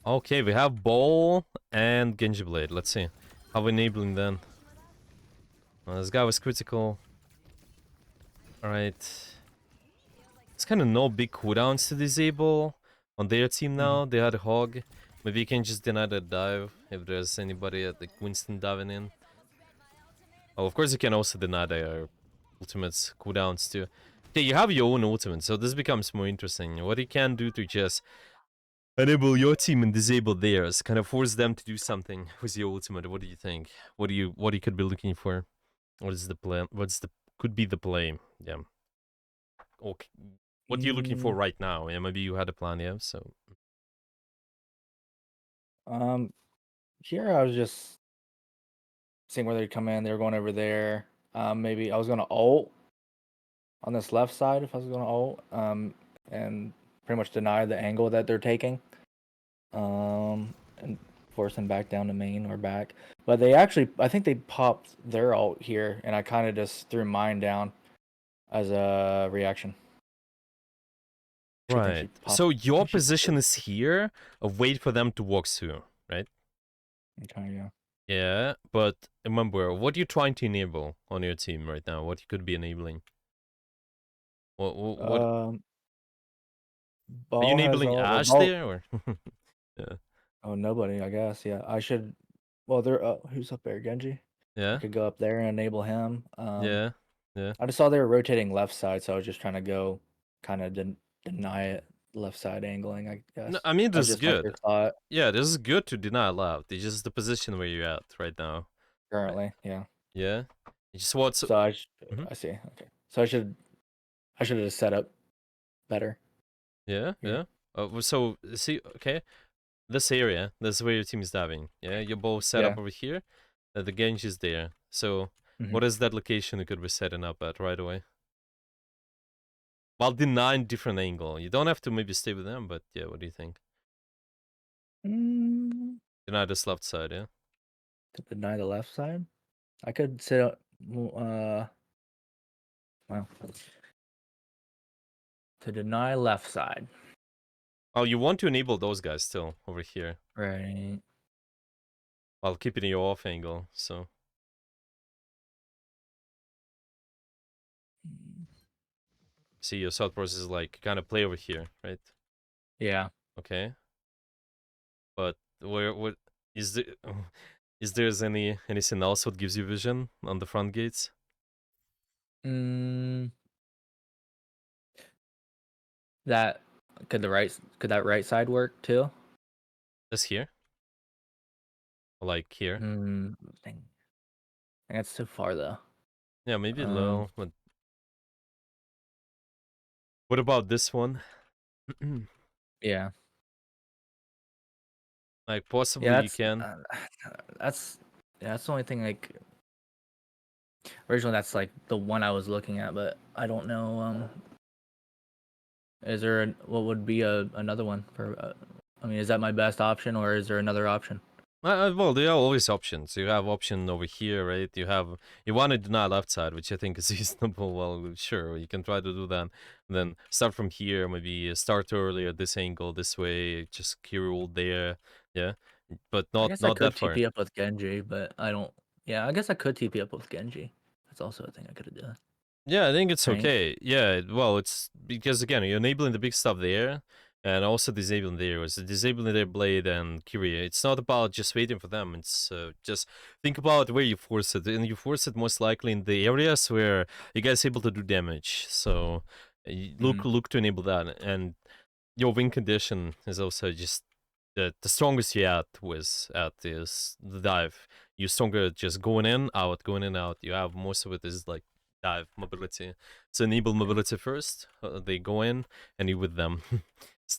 Okay, we have Ball and Genji Blade. Let's see. How we enabling then? This guy was critical. Alright. It's kind of no big cooldowns to disable. On their team now, they had a hog. Maybe you can just deny that dive if there's anybody at like Winston diving in. Oh, of course you can also deny their ultimates cooldowns too. Okay, you have your own ultimate, so this becomes more interesting. What you can do to just enable your team and disable theirs, kind of force them to do something with your ultimate. What do you think? What you could be looking for? What is the plan? Could be the play? Yeah. Okay. What are you looking for Mm, right now? Yeah, maybe you had a plan, yeah. So um, here I was just seeing where they come in. They were going over there. Maybe I was gonna ult on this left side if I was gonna ult. And pretty much deny the angle that they're taking. And force them back down to main or back. But they actually, I think they popped their ult here, and I kind of just threw mine down as a reaction. Actually, I think she right. popped. So I your think she popped position it. is here. Wait for them to walk through, right? Okay, yeah. Yeah, but remember, what are you trying to enable on your team right now? What you could be enabling? What Um, are you Ball has enabling all. Well, Ash Ball. there or? Yeah. Oh, nobody. I guess. Yeah, I should. Well, there. Who's up there? Genji. I Yeah. could go up there and enable him. Yeah. Yeah. I just saw they were rotating left side, so I was just trying to go, kind of deny it. Left side angling, I No, guess. I mean That was this is just my good. first thought. Yeah, this is good to deny loud. It's just the position where you're at right now. Right. Currently, yeah. Yeah. It's just what's. So Mhm. I see. Okay. So I should have just set up better Yeah. here. Yeah. So see, okay, this area, that's where your team is diving. Yeah, you're both set up Yeah. over here. The Genji is there. So Hmm. what is that location you could be setting up at right away? While denying different angle. You don't have to maybe stay with them, but yeah, what do you think? Mm, Deny this left side, yeah? to deny the left side, I could sit up. Well, to deny left side. Oh, you want to enable those guys still over here Right. while keeping your off angle, so. See, your thought process is like kind of play over here, right? Yeah. Okay. But what is there? Is there's anything else what gives you vision on the front gates? Mm, that could that right side work too? This here, like here. Dang. That's too far though. Yeah, maybe Um, low. But what about this one? yeah. Like possibly Yeah, you can. that's that's the only thing like originally that's like the one I was looking at, but I don't know is there what would be another one for I mean, is that my best option or is there another option? Well, there are always options. You have option over here, right? You want to deny left side, which I think is reasonable. Well, sure, you can try to do that. And then start from here, maybe start early at this angle, this way, just Kirill there, yeah. But I not guess I not that could far. TP up with Genji, but I don't. Yeah, I guess I could TP up with Genji. That's also a thing I could have done, Yeah, I think it's right? okay. Yeah, well, it's because again, you're enabling the big stuff there, and also disabling there. It's disabling their blade and Kyria. It's not about just waiting for them. It's just think about where you force it, and you force it most likely in the areas where you guys able to do damage. So Hmm. look to enable that, and your win condition is also just the strongest you at is the dive. You're stronger just going in, out. You have most of it is like dive mobility. So enable Yeah. mobility first. They go in and you with them. It's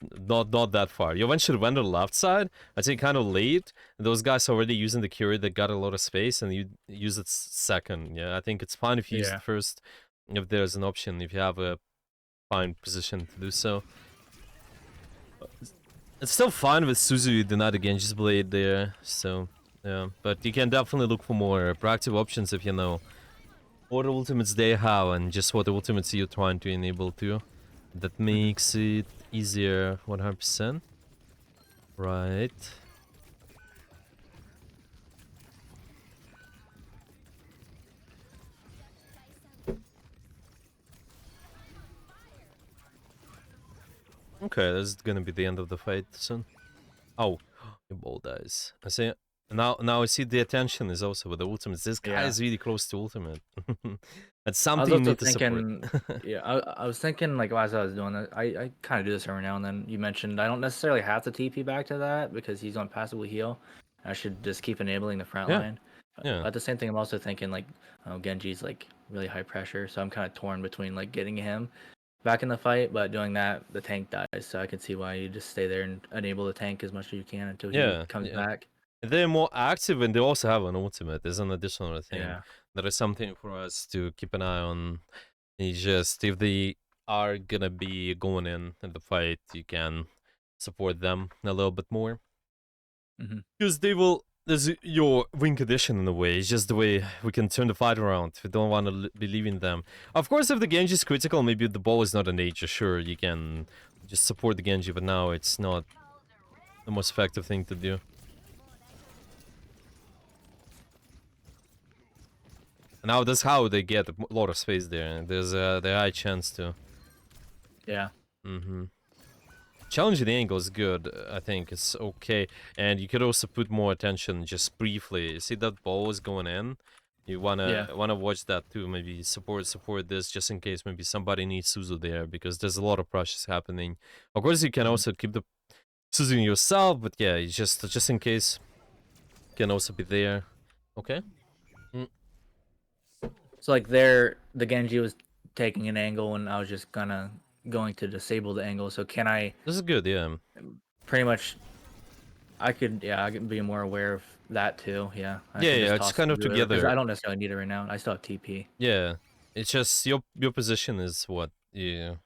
not that far. You eventually went to the left side. I'd say kind of late. Those guys already using the Curie that got a lot of space, and you use it second. Yeah, I think it's fine if you use it Yeah. first. If there's an option, if you have a fine position to do so. It's still fine with Suzu Donata Genji's blade there, so yeah. But you can definitely look for more proactive options if you know what ultimates they have and just what ultimates you're trying to enable too. That Hmm. makes it easier 100%. Right. Okay, this is gonna be the end of the fight soon. Oh, your ball dies. I see. Now I see the attention is also with the ultimate. This guy Yeah. is really close to ultimate. That's I was something you also need to support. thinking, yeah, I was thinking like as I was doing that, I kind of do this every now and then. You mentioned I don't necessarily have to TP back to that because he's on passively heal. I should just keep enabling the front Yeah, line. yeah, At the same thing, I'm also thinking like Genji's like really high pressure, so I'm kind of torn between like getting him back in the fight, but doing that the tank dies. So I can see why you just stay there and enable the tank as much as you can until he yeah, comes yeah. back. They're more active and they also have an ultimate. There's an additional thing. Yeah. That is something for us to keep an eye on. It's just if they are gonna be going in the fight, you can support them a little bit more. Hmm. Because they will. There's your win condition in a way. It's just the way we can turn the fight around. We don't want to be leaving them. Of course, if the Genji is critical, maybe the ball is not an nature. Sure, you can just support the Genji, but now it's not the most effective thing to do. And now that's how they get a lot of space there. There's the high chance to. Yeah. Mm-hmm. Challenging the angle is good, I think. It's okay. And you could also put more attention just briefly. See that ball is going in? You Yeah. wanna watch that too. Maybe support this just in case maybe somebody needs Suzu there because there's a lot of pressures happening. Of course you can Mhm. also keep the Suzu yourself, but yeah, it's just in case can also be there. Okay. Mm, So like there, the Genji was taking an angle, and I was just going to disable the angle. So can I this is good, yeah. pretty much? Yeah, I could be more aware of that too. Yeah, I Yeah, can yeah, just it's toss kind of Suzu because together. I don't necessarily need it right now. I still have TP. Yeah. It's just your position is what you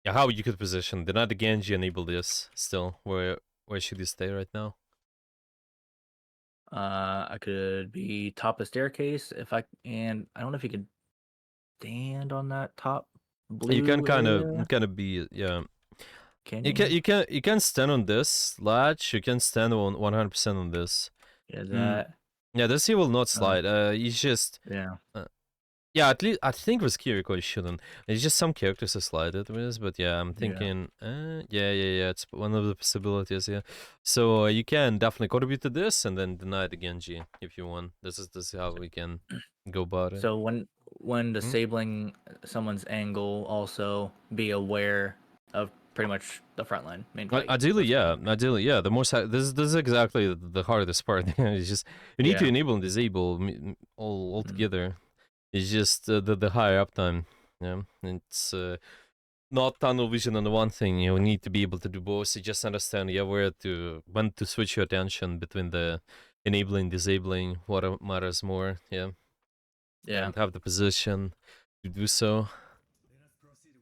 yeah, how you could position. Did not the Genji enable this still? Where should you stay right now? I could be top of staircase if and I don't know if you could stand on that top You can blue area. kind of be yeah. Can you? You can stand on this latch. You can stand on 100% on this. Yeah, Mm. that. Yeah, this he will not Uh, slide. He's just yeah. uh, yeah. At least I think with Kiriko he shouldn't. It's just some characters are slided with, but yeah, I'm Yeah. thinking. Yeah. It's one of the possibilities. Yeah. So you can definitely contribute to this and then deny the Genji if you want. This is how we can go about it. So when disabling someone's angle, also be aware of pretty much the front line main fight. Ideally, Let's yeah. say. Ideally, yeah. The most this is exactly the hardest part. It's just you need to Yeah. enable and disable all Mhm. together. It's just the higher uptime. Yeah, it's not tunnel vision on the one thing. You need to be able to do both. You just understand yeah where to when to switch your attention between the enabling, disabling, what matters more. Yeah, Yeah. and have the position to do so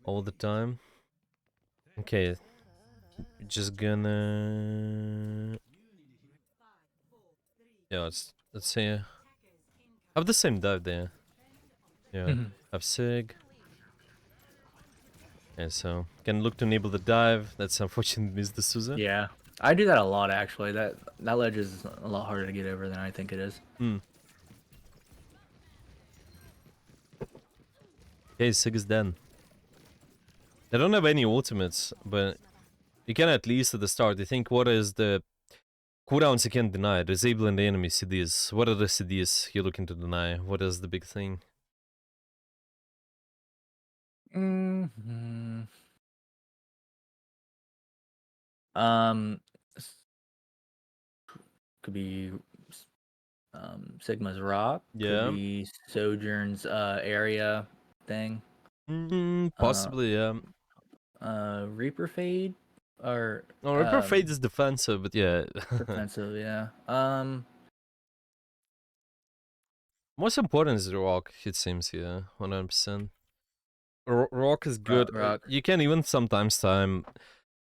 all the time. Okay, just gonna yeah. Let's say. Have the same dive there. Yeah. Mhm. Have Sig. And so can look to enable the dive. That's unfortunate miss the Suza. Yeah. I do that a lot actually. That ledge is a lot harder to get over than I think it is. Hmm. Okay, Sig is done. They don't have any ultimates, but you can at least at the start. You think what is the cooldowns you can deny? Disabling the enemy CDs. What are the CDs you're looking to deny? What is the big thing? Mhm. Um, s- could be Sigma's Rock. Could Yeah. be Sojourn's area thing. Uh, Possibly, yeah. Reaper Fade or No, Reaper Fade is defensive, but yeah. defensive. Yeah. Most important is the rock, it seems, yeah. 100%. Rock is good. Rock. You can even sometimes time.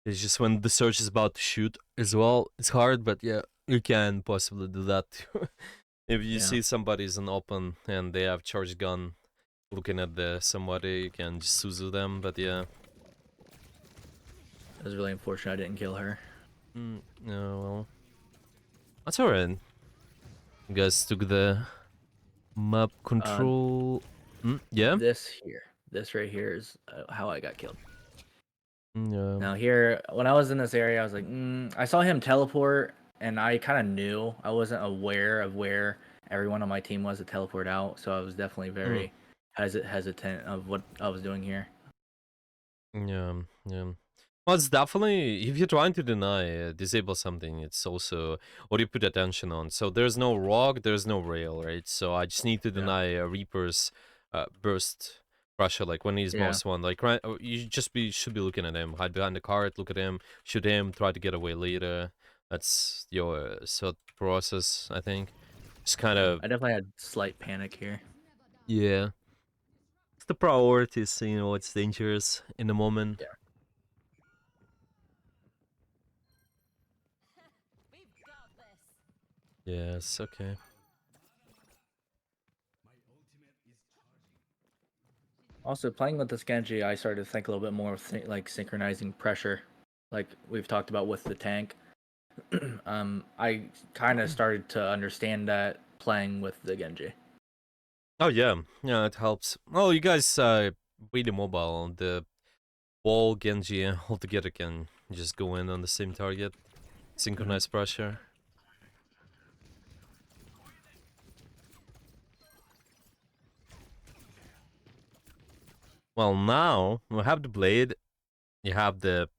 It's just when the search is about to shoot as well. It's hard, but yeah, you can possibly do that too. If you Yeah. see somebody's in open and they have charged gun looking at the somebody, you can just Suzu them. But yeah, It was really unfortunate I didn't kill her. no, well, that's alright. You guys took the map Uh, control. Yeah. this right here is how I got killed. Yeah. Now here, when I was in this area, I was like, I saw him teleport, and I kind of knew. I wasn't aware of where everyone on my team was to teleport out, so I was definitely Mm. very hesitant of what I was doing here. Yeah. Yeah. Well, it's definitely if you're trying to deny disable something, it's also what you put attention on. So there's no rock, there's no rail, right? So I just need to Yeah, deny Reaper's burst pressure, like when he's yeah. most one. Like right, you just should be looking at him, hide behind the cart, look at him, shoot him, try to get away later. That's your thought process, I think. Just kind Yeah, of I definitely had slight panic here. yeah. It's the priorities, it's dangerous in the moment. Yeah. Yes, okay. Also, playing with this Genji, I started to think a little bit more of like synchronizing pressure, like we've talked about with the tank. I kind of started to understand that playing with the Genji. Oh yeah, yeah, it helps. Oh, you guys really mobile. The wall Genji altogether can just go in on the same target. Hmm. Synchronized pressure. Well, now we have the blade. You have the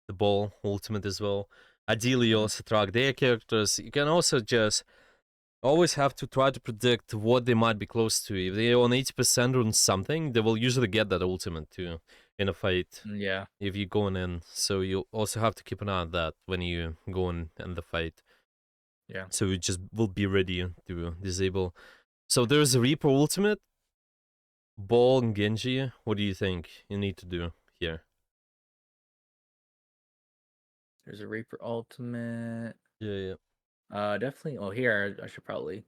ball ultimate as well. Ideally, you Hmm. also track their characters. You can also just always have to try to predict what they might be close to. If they're on 80% on something, they will usually get that ultimate too in a fight. Yeah, If you're going in. So you also have to keep an eye on that when you go in the fight. yeah. So you just will be ready to disable. So there's a Reaper ultimate, Ball and Genji. What do you think you need to do here? There's a Reaper ultimate. Yeah, yeah. Definitely. Oh, here I should probably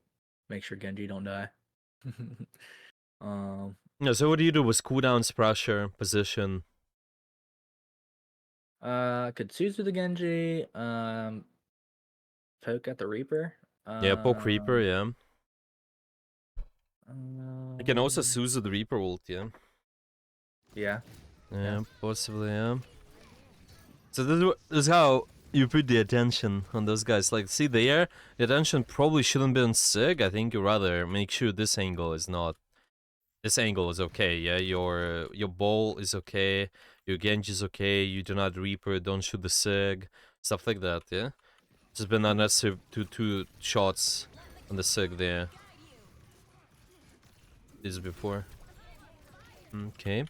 make sure Genji don't die. um, Yeah, so what do you do with cooldowns, pressure, position? I could Suzu the Genji. Poke at the Reaper. Yeah, poke Reaper, Um, yeah. You can also um, Suzu the Reaper ult, yeah. yeah, yeah. Yeah, possibly, yeah. So this is how you put the attention on those guys. Like, see there, the attention probably shouldn't be on Sig. I think you rather make sure this angle is not. This angle is okay, yeah. Your ball is okay. Your Genji is okay. You do not Reaper. Don't shoot the Sig. Stuff like that, yeah. Just been Hmm. unnecessary two shots on the Sig there. This before. Okay.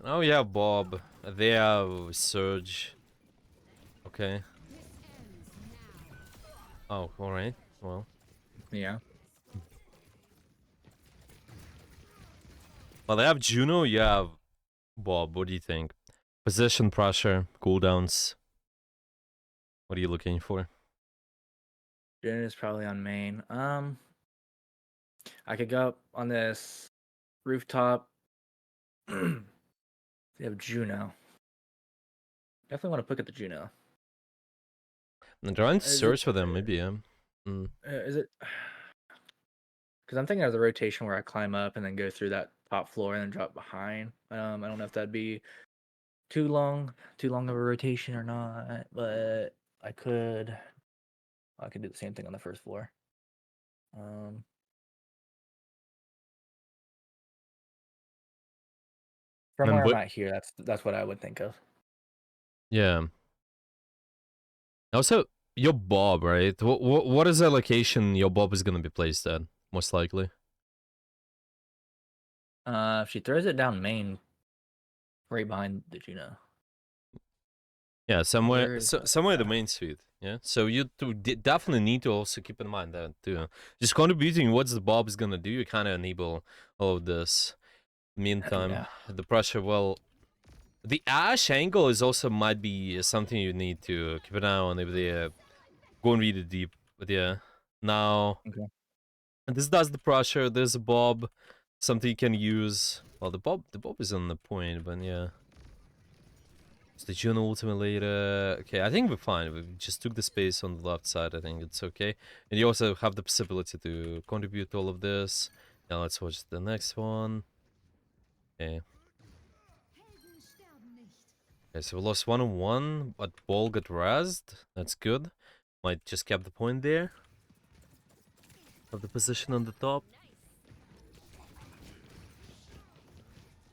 Oh yeah, Bob. They have Surge. Okay. Oh, alright. Well. Yeah. Well, they have Juno, you have Bob. What do you think? Position pressure, cooldowns. What are you looking for? Jin is probably on main. I could go up on this rooftop. They have Juno. Definitely want to look at the Juno. I'm trying to Is it? search for them, maybe, yeah. Is it? Because I'm thinking of the rotation where I climb up and then go through that top floor and then drop behind. I don't know if that'd be too long of a rotation or not, but I could. I could do the same thing on the first floor. Um, from And where I'm what? at here, that's what I would think of. Yeah. Also, your Bob, right? What is the location your Bob is gonna be placed at? Most likely. If she throws it down main, right behind the Juno. Yeah, somewhere, Where is somewhere in the main suite. Yeah, so you definitely need to also keep in mind that too. Just contributing what the Bob is gonna do, you kind of enable all of this. Meantime, Yeah. the pressure. Well, the Ash angle is also might be something you need to keep an eye on if they going really deep. But yeah, now Okay. and this does the pressure. There's a Bob, something you can use. Well, the Bob is on the point, but yeah. Is the Juno ultimate later? Okay, I think we're fine. We just took the space on the left side. I think it's okay. And you also have the possibility to contribute to all of this. Now let's watch the next one. Okay. Okay, so we lost 1-on-1, but ball got razzed. That's good. Might just kept the point there. Of the position on the top.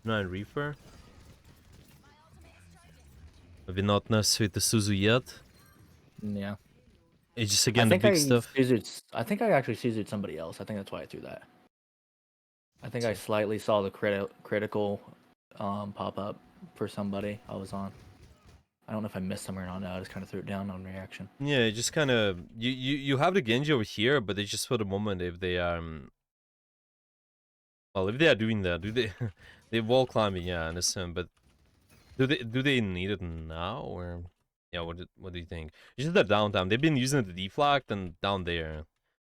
9 Reaper. Maybe not necessary to Suzu yet. Yeah. It's just I again the think big I stuff. I think I actually Caesared somebody else. I think that's why I threw that. I think I So, slightly saw the critical pop up for somebody I was on. I don't know if I missed them or not. No, I just kind of threw it down on reaction. yeah, it just kind of you have the Genji over here, but it's just for the moment if they well, if they are doing that, do they they wall climbing? Yeah, I understand, but do they need it now or yeah? What do you think? It's just that downtime. They've been using the deflect and down there,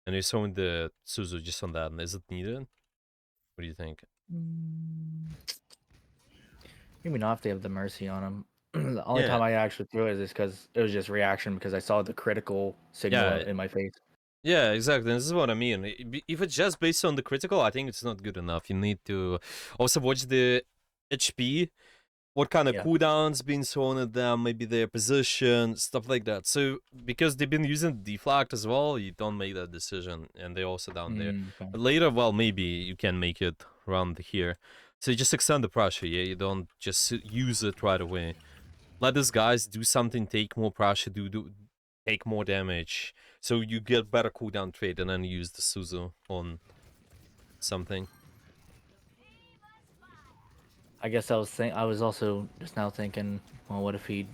and they're showing the Suzu just on that. Is it needed? What do you think? Maybe not if they have the mercy on him. The only Yeah, time I actually threw it is because it was just reaction because I saw the critical signal yeah, in my face. yeah, exactly. This is what I mean. If it's just based on the critical, I think it's not good enough. You need to also watch the HP, what kind of Yeah. cooldowns being thrown at them, maybe their position, stuff like that. So because they've been using deflect as well, you don't make that decision, and they're also down there. Okay. But later, well, maybe you can make it around here. So you just extend the pressure. Yeah, you don't just use it right away. Let these guys do something, take more pressure, take more damage, so you get better cooldown trade, and then use the Suzu on something. I guess I was also just now thinking, well, what if he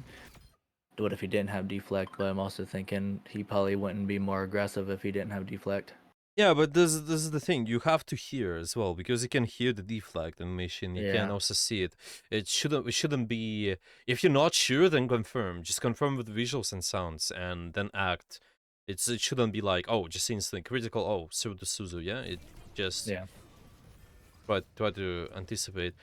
didn't have deflect? But I'm also thinking he probably wouldn't be more aggressive if he didn't have deflect. Yeah, but this is the thing. You have to hear as well because you can hear the deflect animation. You can Yeah. also see it. It shouldn't be. If you're not sure, then confirm. Just confirm with visuals and sounds, and then act. It shouldn't be like, oh, just instantly critical. Oh, so the Suzu, yeah. It just Yeah. try to anticipate.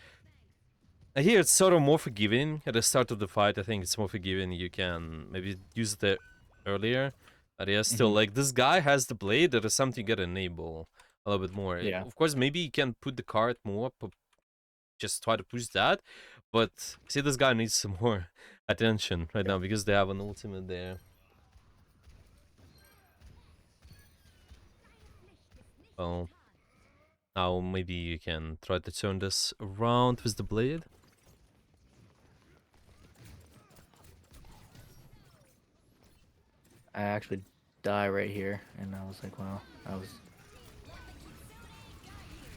I hear it's sort of more forgiving at the start of the fight. I think it's more forgiving. You can maybe use it earlier. But yeah, still, Hmm. like, this guy has the blade. There is something you gotta enable a little bit more. Yeah. Of course, maybe you can put the card more, just try to push that. But see, this guy needs some more attention right Yeah. now because they have an ultimate there. Well, now maybe you can try to turn this around with the blade. I actually die right here, and I was like, well, I was.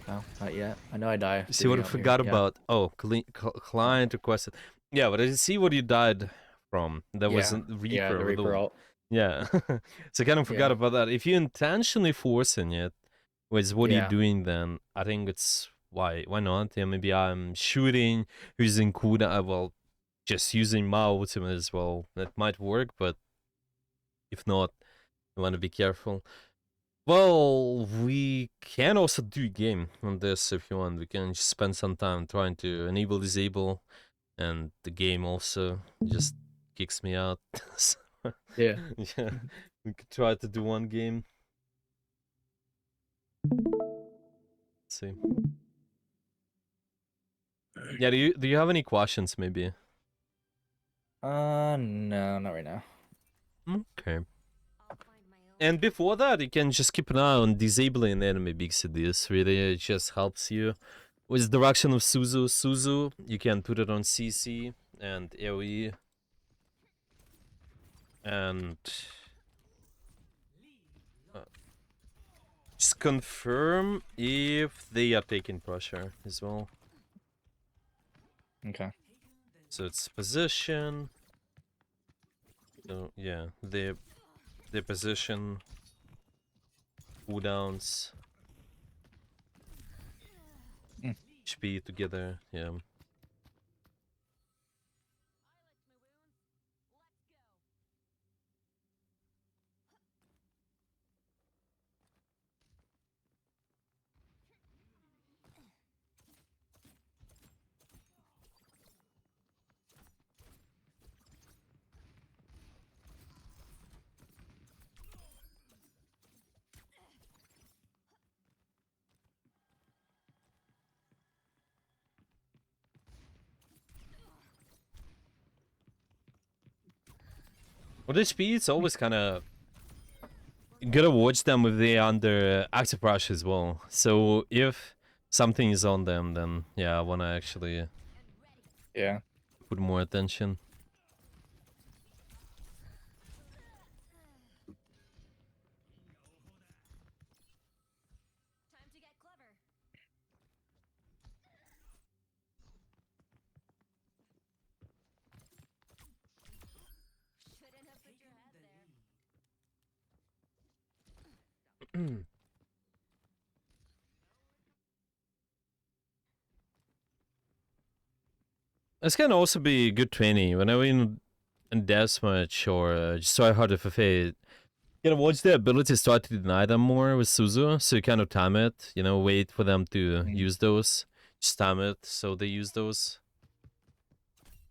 No, not yet. I know I die See what I out here. forgot Yeah. about? Oh, client requested. Yeah, but I see what you died from. That was Yeah. a Yeah. The Reaper with Reaper the. ult. Yeah. So I kind of forgot Yeah. about that. If you're intentionally forcing it, with what are you Yeah. doing then? I think it's why not? Yeah, maybe I'm shooting using cooldown. Well, just using my ultimate as well. That might work, but if not, you want to be careful. Well, we can also do a game on this if you want. We can just spend some time trying to enable, disable, and the game also just kicks me out. So, Yeah. yeah, we could try to do one game. Let's see. Yeah, do you have any questions maybe? No, not right now. Okay. And before that, you can just keep an eye on disabling enemy big cities. Really, it just helps you. With direction of Suzu, you can put it on CC and AoE. And uh, just confirm if they are taking pressure as well. Okay. So it's position. So yeah, their position, cooldowns, Mm. HP together. Yeah. With HP, it's always kind of gotta watch them if they're under active rush as well. So if something is on them, then yeah, I wanna actually Yeah. put more attention. This can also be good training when I'm in deathmatch or just try hard FFA. You gotta watch their abilities, try to deny them more with Suzu, so you kind of time it. You know, wait for them to use those, just time it so they use those.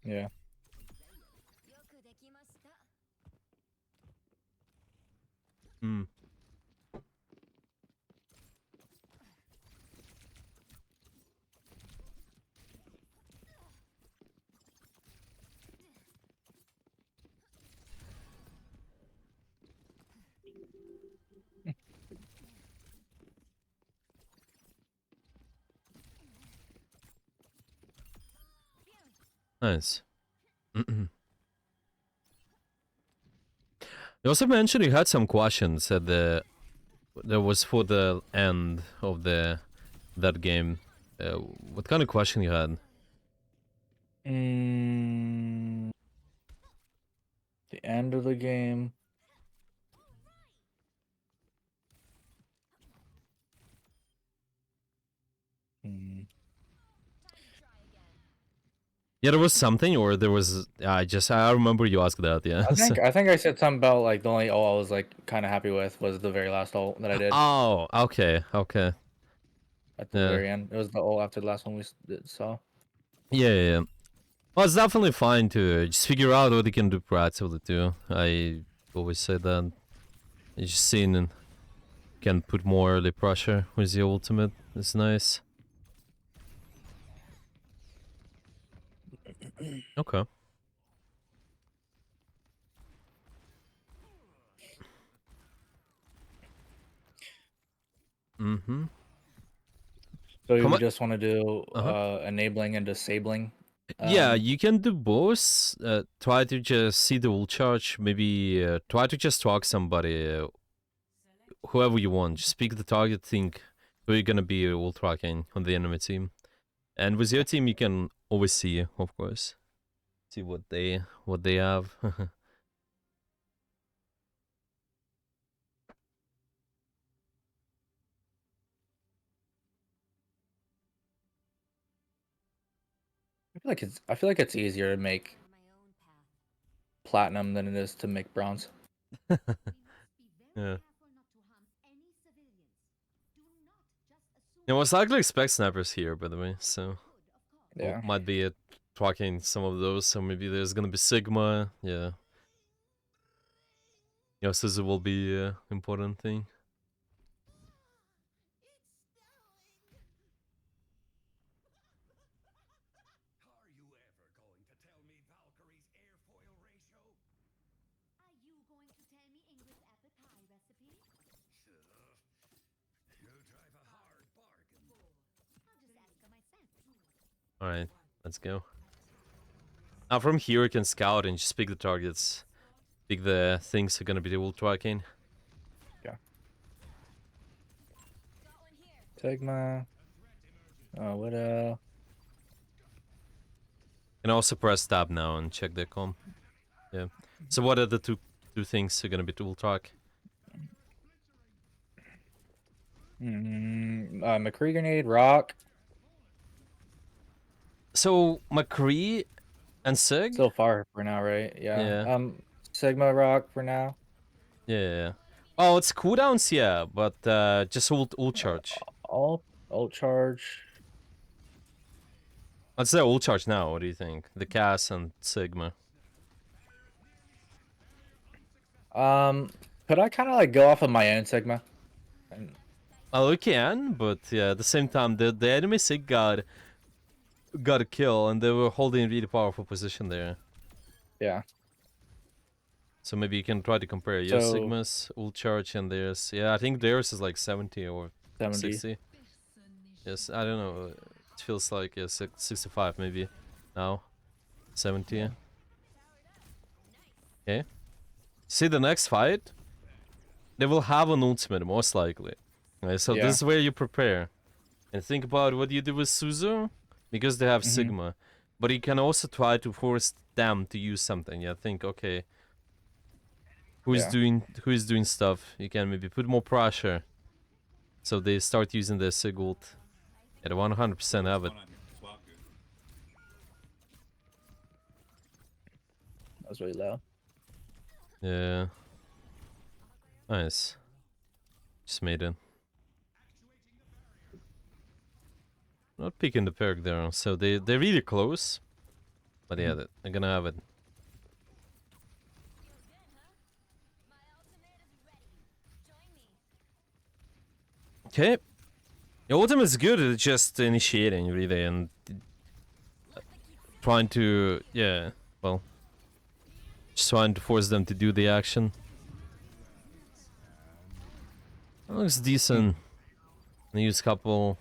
Yeah. Hmm. Nice. You also mentioned you had some questions at the that was for the end of that game. What kind of question you had? The end of the game. Yeah, there was something, or there was. I remember you asked that. Yeah. I think I said something about like the only ult I was like kind of happy with was the very last ult that I did Oh, okay, okay. at the Yeah. very end. It was the ult after the last one we saw. Yeah. Well, it's definitely fine to just figure out what you can do proactively too. I always say that. You just seen and can put more early pressure with the ultimate. It's nice. Okay. Mm-hmm. So you just want to do Uh-huh. enabling and disabling. Yeah, you can do both. Try to just see the ult charge. Maybe try to just talk somebody, whoever you want. Just pick the target. Think who you're gonna be ult tracking on the enemy team. And with your team, you can always see, of course, see what they have. I feel like it's easier to make platinum than it is to make bronze. Yeah. Yeah, most likely expect snipers here, by the way, so Yeah. might be it tracking some of those, so maybe there's gonna be Sigma, yeah. You know, Scissor will be important thing. Alright, let's go. Now from here you can scout and just pick the targets. Pick the things are gonna be the ult tracking. Yeah. Sigma. Oh, what You can also press tab now and check the com. Yeah. So what are the two things are gonna be ult track? McCree grenade, rock. So McCree and Sig? Still far for now, right? Yeah. Yeah. Sigma rock for now. Yeah. Oh, it's cooldowns, yeah, but just ult charge. Ult charge. Let's say ult charge now. What do you think? The Cass and Sigma. Could I kind of like go off of my own Sigma? Oh, we can, but yeah, at the same time, the enemy Sig got a kill, and they were holding a really powerful position there. Yeah. So maybe you can try to compare your So Sigma's ult charge and theirs. Yeah, I think theirs is like 70 or 70. 60. Yes, I don't know. It feels like 65 maybe now. 70. Yeah. Okay. See the next fight? They will have an ultimate most likely. Okay, so Yeah. this is where you prepare. And think about what you do with Suzu. Because they have Mm-hmm. Sigma. But you can also try to force them to use something. Yeah, think, okay, Yeah. who is doing stuff? You can maybe put more pressure. So they start using the Sig ult. Yeah, they 100% have it. That was really loud. Yeah. Nice. Just made it. Not picking the perk there, so they're really close. But yeah, they're gonna have it. Okay. Your ultimate is good at just initiating, really, and trying to, yeah, well, just trying to force them to do the action. That looks decent. Use couple.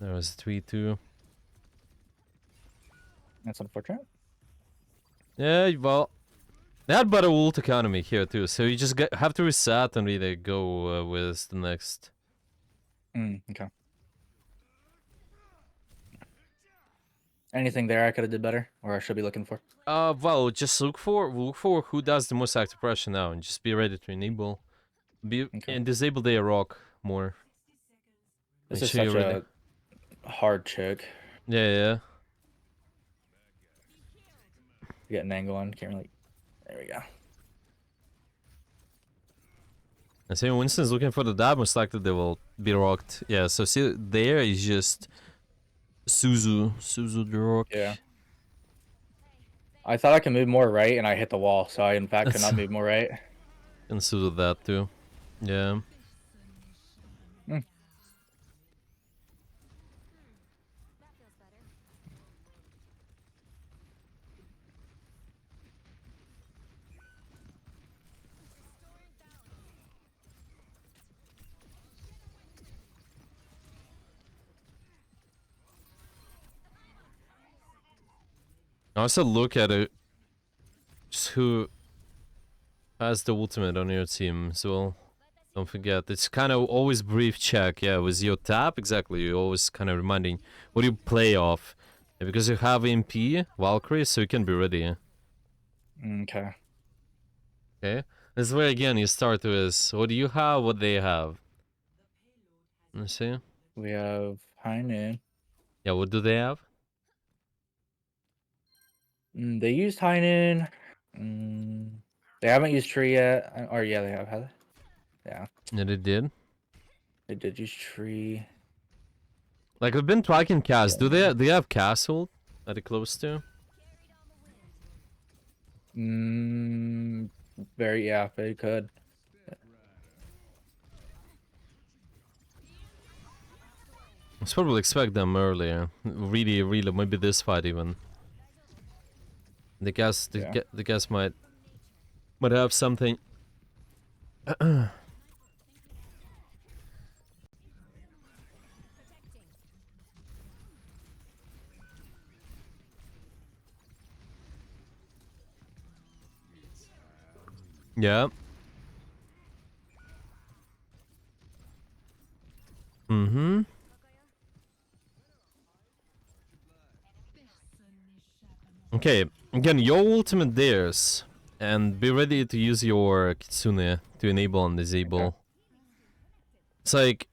There was 3-2. That's unfortunate. Yeah, well, they had better ult economy here too, so you just have to reset and really go with the next. Okay. Anything there I could have did better, or I should be looking for? Well, just look for who does the most active pressure now, and just be ready to enable, Okay. and disable the rock more. This Make is sure such you're ready. a hard chick. Yeah. Get an angle on. Can't really. There we go. And see, Winston's looking for the dab, most likely they will be rocked. Yeah, so see, there is just Suzu the rock. Yeah. I thought I could move more right, and I hit the wall, so I in fact could not move more right. And Suzu that too. Yeah. Also look at it. Just who has the ultimate on your team as well. Don't forget, it's kind of always brief check. Yeah, with your tap, exactly. You're always kind of reminding what you play off. Yeah, because you have MP, Valkyrie, so you can be ready. Okay. Okay? This is where again you start with what do you have, what they have. Let's see. We have high noon. Yeah, what do they have? They used high noon. They haven't used tree yet. Or yeah, they have they? Yeah. Yeah, they did. They did use tree. Like we've been tracking cast. Yeah. Do they have castle? Are they close to? Very yeah, they could. I was probably expect them earlier. Really, maybe this fight even. The gas might have something. Yeah. Okay, again, your ultimate theirs. And be ready to use your Kitsune to enable and disable. Okay. It's like,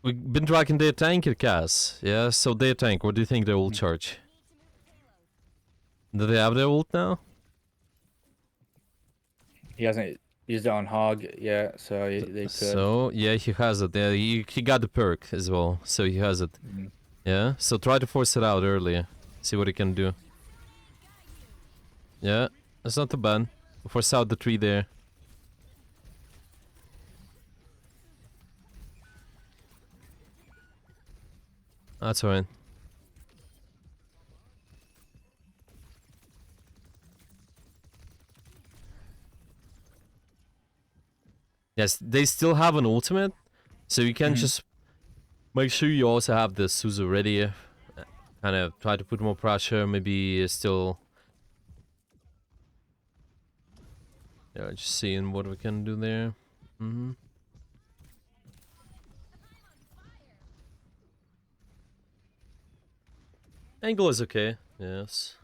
we've been tracking their tanker cast, yeah? So their tank, what do you think they will charge? Do they have their ult now? He hasn't used it on Hog yet, so they could. So, yeah, he has it. Yeah, he got the perk as well, so he has it. Yeah, so try to force it out earlier. See what he can do. Yeah, that's not too bad. Force out the tree there. That's alright. Yes, they still have an ultimate, so you can Mhm. just make sure you also have the Suzu ready. Kind of try to put more pressure, maybe still... Yeah, just seeing what we can do there. Angle is okay, yes.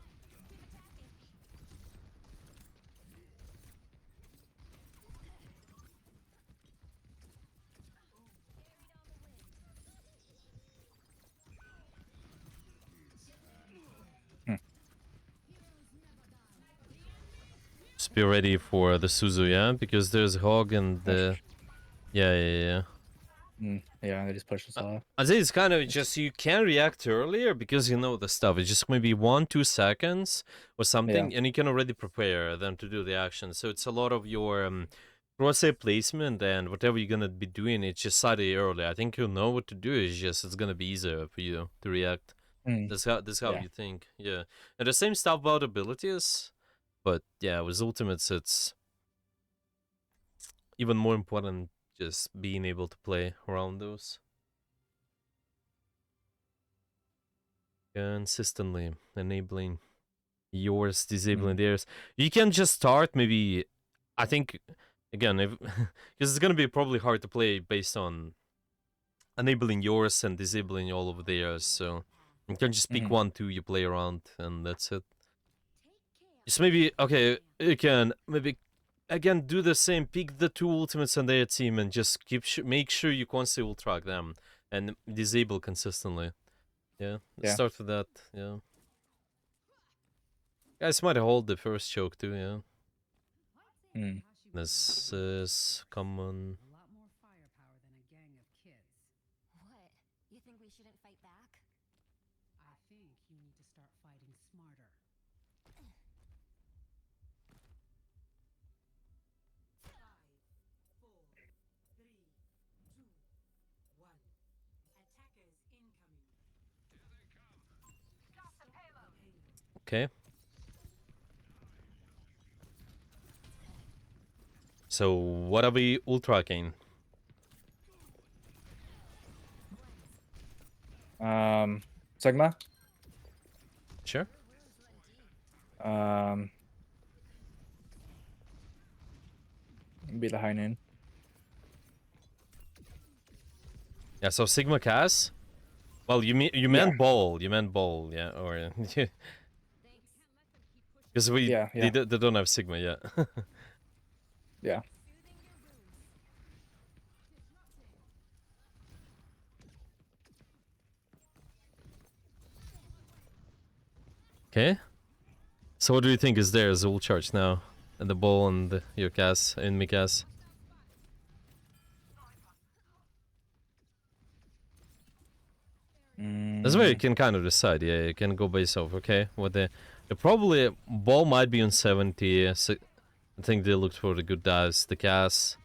Hmm. Just be ready for the Suzu, yeah? Because there's Hog and the... Yeah. Yeah, they just pushed us off. I think it's kind of It's, just you can react earlier because you know the stuff. It's just maybe 1-2 seconds or yeah. something, and you can already prepare them to do the action. So it's a lot of your crosshair placement and whatever you're gonna be doing. It's just slightly early. I think you'll know what to do. It's just it's gonna be easier for you to react. Mm, That's how yeah. you think. Yeah, and the same stuff about abilities, but yeah, with ultimates it's even more important just being able to play around those. Consistently enabling yours, disabling Mm, theirs. You can just start maybe. I think again, if because it's gonna be probably hard to play based on enabling yours and disabling all of theirs. So you can just pick mhm. 1, 2 you play around, and that's it. Just maybe okay. You can maybe again do the same. Pick the 2 ultimates on their team and just make sure you constantly will track them and disable consistently. Yeah, let's Yeah. start with that. Yeah. Guys might hold the first choke too, yeah. Mm. This is common. A lot more firepower than a gang of kids. What? You think we shouldn't fight back? I think you need to start fighting smarter. 5, 4, 3, 2, 1. Attackers incoming. Okay. So what are we ultra-king? Sigma. Sure. Um, be the high noon. Yeah, so Sigma Cass. Well, you Yeah. meant bowl. You meant bowl, yeah, or because Yeah. they Yeah. don't have Sigma yet. Yeah. Okay. So what do you think is there as ult charge now? And the bowl and your Cass and me Cass. That's where you Mm, can kind of decide. Yeah, you can go based off. Okay, what the probably ball might be on 70. I think they looked for the good dives. The Cass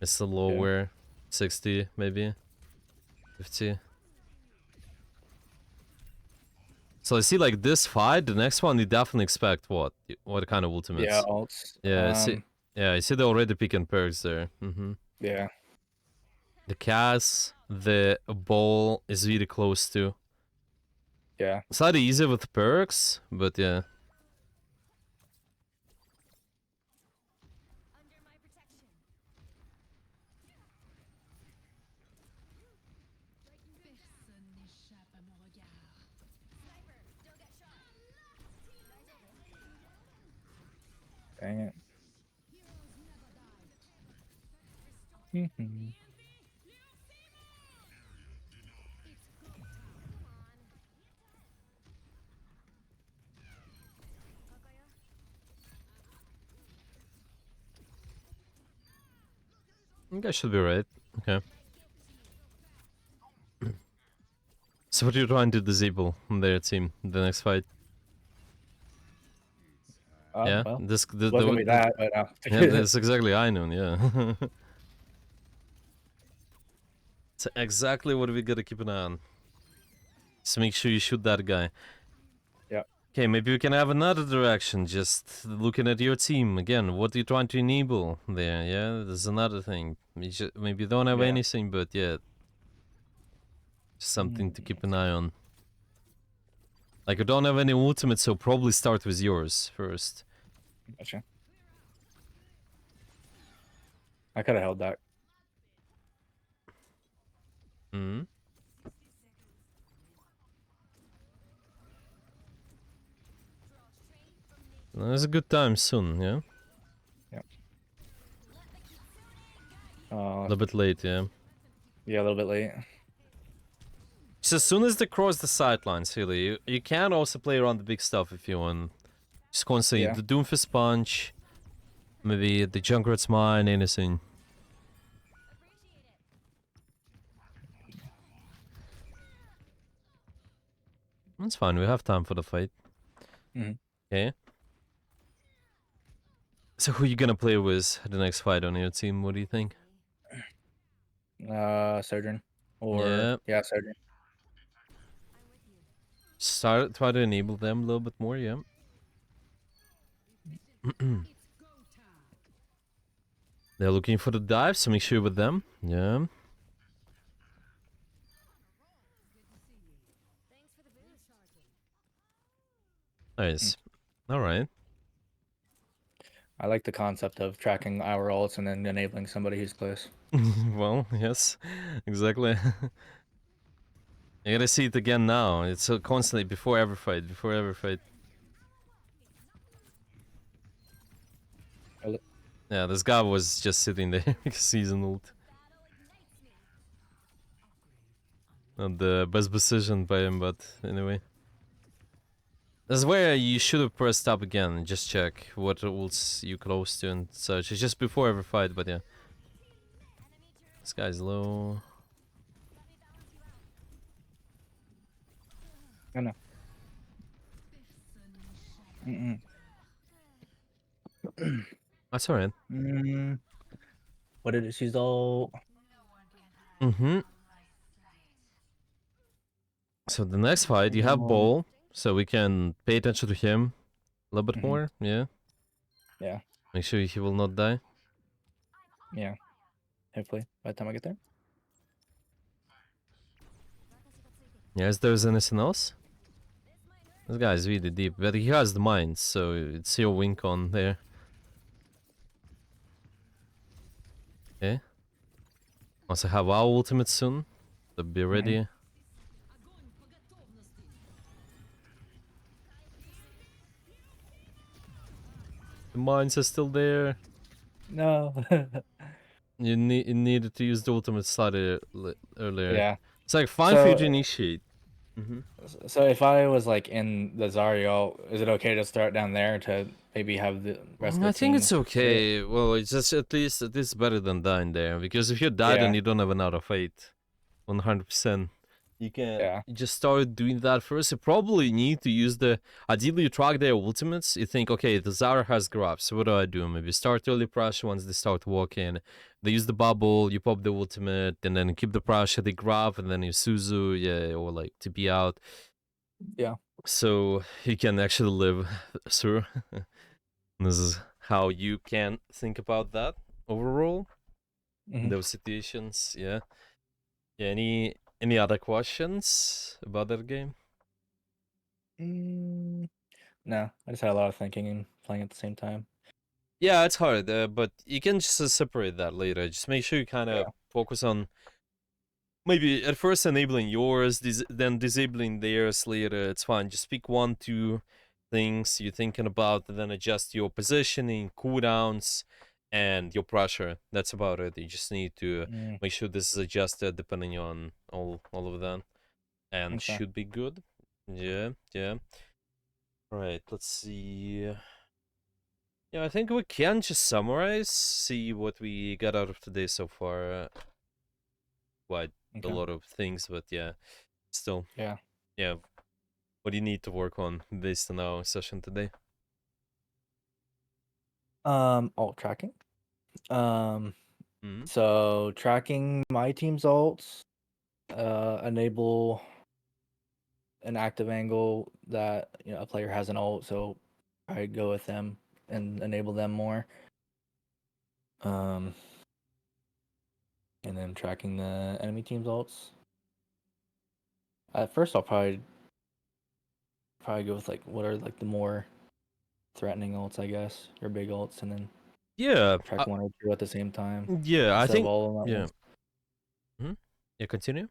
is the yeah. lower 60 maybe 50. So I see like this fight. The next one you definitely expect what kind of Yeah. ultimates? Alts. Yeah, I see they already picking perks there. Yeah. The Cass, the ball is really close to. Yeah. Slightly easier with perks, but yeah. Under my protection. Sniper, don't get shot. Dang it. Mhm. I think I should be right. Okay. So what are you trying to disable on their team the next fight? Yeah, Well, this it was gonna be that, but yeah, that's exactly I know. Yeah, it's exactly what we gotta keep an eye on. So make sure you shoot that guy. yeah. Okay, maybe we can have another direction. Just looking at your team again. What are you trying to enable there? Yeah, there's another thing. Maybe you don't have Yeah. anything, but yeah, something to keep an eye on. Like, I don't have any ultimate, so probably start with yours first. Gotcha. I could have held that. Hmm. There's a good time soon, yeah? A little bit late, yeah. Yeah, a little bit late. So as soon as they cross the sidelines, really, you can also play around the big stuff if you want. Just constantly Yeah. the Doomfist Punch, maybe the Junkrat's Mine, anything. That's fine, we have time for the fight. Mhm. Okay. So who you gonna play with the next fight on your team? What do you think? Surgeon. Or yeah, Surgeon. Try to enable them a little bit more, yeah. They're looking for the dive, so make sure with them. Yeah. Nice. Alright. I like the concept of tracking our ults and then enabling somebody who's close. Well, yes, exactly. You gotta see it again now. It's so constantly before every fight, before every fight. Yeah, this guy was just sitting there because he's an ult. Not the best decision by him, but anyway. That's where you should have pressed up again and just check what ults you close to and such. It's just before every fight, but yeah. This guy's low. I know. That's alright. What did it? She's all. Mm-hmm. So the next fight, you have Oh. Ball, so we can pay attention to him a little bit more, yeah? Yeah. Make sure he will not die. Yeah. Hopefully, by the time I get there. Yeah, is there anything else? This guy is really deep, but he has the mind, so it's your wink on there. Okay. Also have our ultimate soon, so be ready. The mines are still there. No. You needed to use the ultimate slightly earlier. Yeah. It's like fine for you to So- initiate. So if I was like in the Zarya, is it okay to start down there to maybe have the rest of the I think team it's do it? okay. Well, it's just at least better than dying there, because if you die Yeah. and you don't have another fight, 100%. You can Yeah. you just start doing that first. You probably need to use the. Ideally, you track their ultimates. You think, okay, the Zara has grabs. So what do I do? Maybe start early pressure once they start walking. They use the bubble. You pop the ultimate, and then keep the pressure. They grab, and then you Suzu, yeah, or like TP out. Yeah. So you can actually live through. This is how you can think about that overall in Mhm. those situations. Yeah. Any other questions about that game? No, I just had a lot of thinking and playing at the same time. Yeah, it's hard, but you can just separate that later. Just make sure you kind of focus on maybe at first enabling yours, then disabling theirs later. It's fine. Just pick 1, 2 things you're thinking about, and then adjust your positioning, cooldowns, and your pressure. That's about it. You just need to make sure this is adjusted depending on all of them, and Okay. should be good. Yeah. Right, let's see. Yeah, I think we can just summarize, see what we got out of today so far. Quite a lot of things, but yeah, still. Yeah. Yeah. What do you need to work on based on our session today? Alt tracking. So tracking my team's ults, enable an active angle that a player has an ult, so I go with them and enable them more. Um, and then tracking the enemy team's ults. At first, I'll probably go with like what are like the more threatening ults, I guess, or big ults, and then Yeah, track one or two at the same time yeah. I instead of think all of them at yeah. once. Yeah, continue.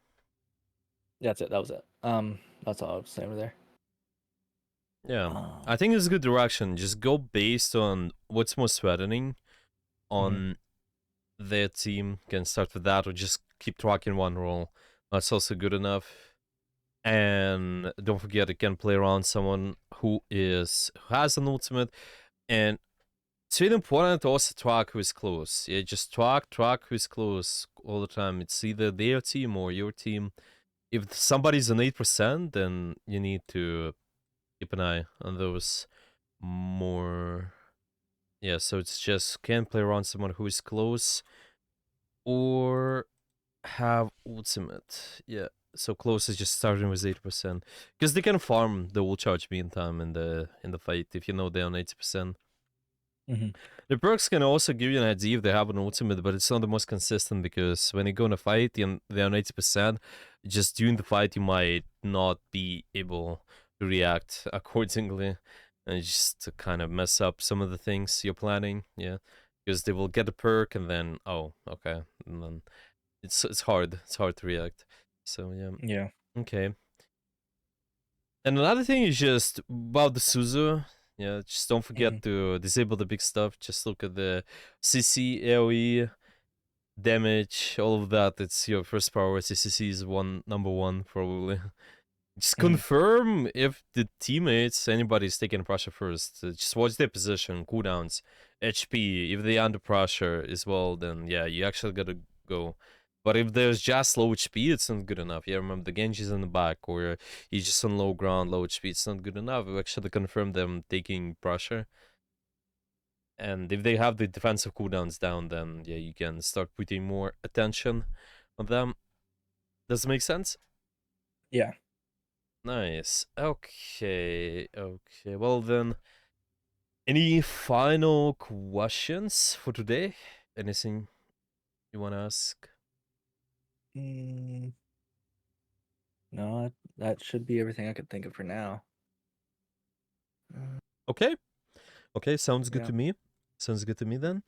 That's it. That was it. That's all I was saying over there. Yeah, I think it's a good direction. Just go based on what's most threatening on their team. Can start with that, or just keep tracking one role. That's also good enough. And don't forget, you can play around someone who has an ultimate, and it's really important to also track who is close. Yeah, just track who is close all the time. It's either their team or your team. If somebody's on 8%, then you need to keep an eye on those more. Yeah, so it's just can play around someone who is close or have ultimate. Yeah, so close is just starting with 80% because they can farm the ult charge meantime in the fight if you know they're on 80%. Mm-hmm. The perks can also give you an idea if they have an ultimate, but it's not the most consistent because when you go in a fight and they're on 80%, just during the fight you might not be able to react accordingly and just to kind of mess up some of the things you're planning, yeah. Because they will get a perk and then, oh, okay. And then it's hard. It's hard to react. So yeah. Yeah. Okay. And another thing is just about the Suzu. Yeah, just don't forget to disable the big stuff. Just look at the CC, AoE, damage, all of that. It's your first priority. CC is number one probably. Just confirm if the teammates, anybody's taking pressure first. Just watch their position, cooldowns, HP. If they're under pressure as well, then yeah, you actually gotta go. But if there's just low HP, it's not good enough. Yeah, remember the Genji's in the back, or he's just on low ground, low HP. It's not good enough. We actually confirm them taking pressure. And if they have the defensive cooldowns down, then yeah, you can start putting more attention on them. Does it make sense? Yeah. Nice. Okay. Well then, any final questions for today? Anything you want to ask? No, that should be everything I could think of for now. Okay. Okay, sounds good Yeah. to me. Sounds good to me then.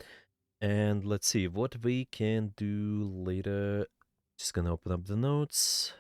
And let's see what we can do later. Just gonna open up the notes.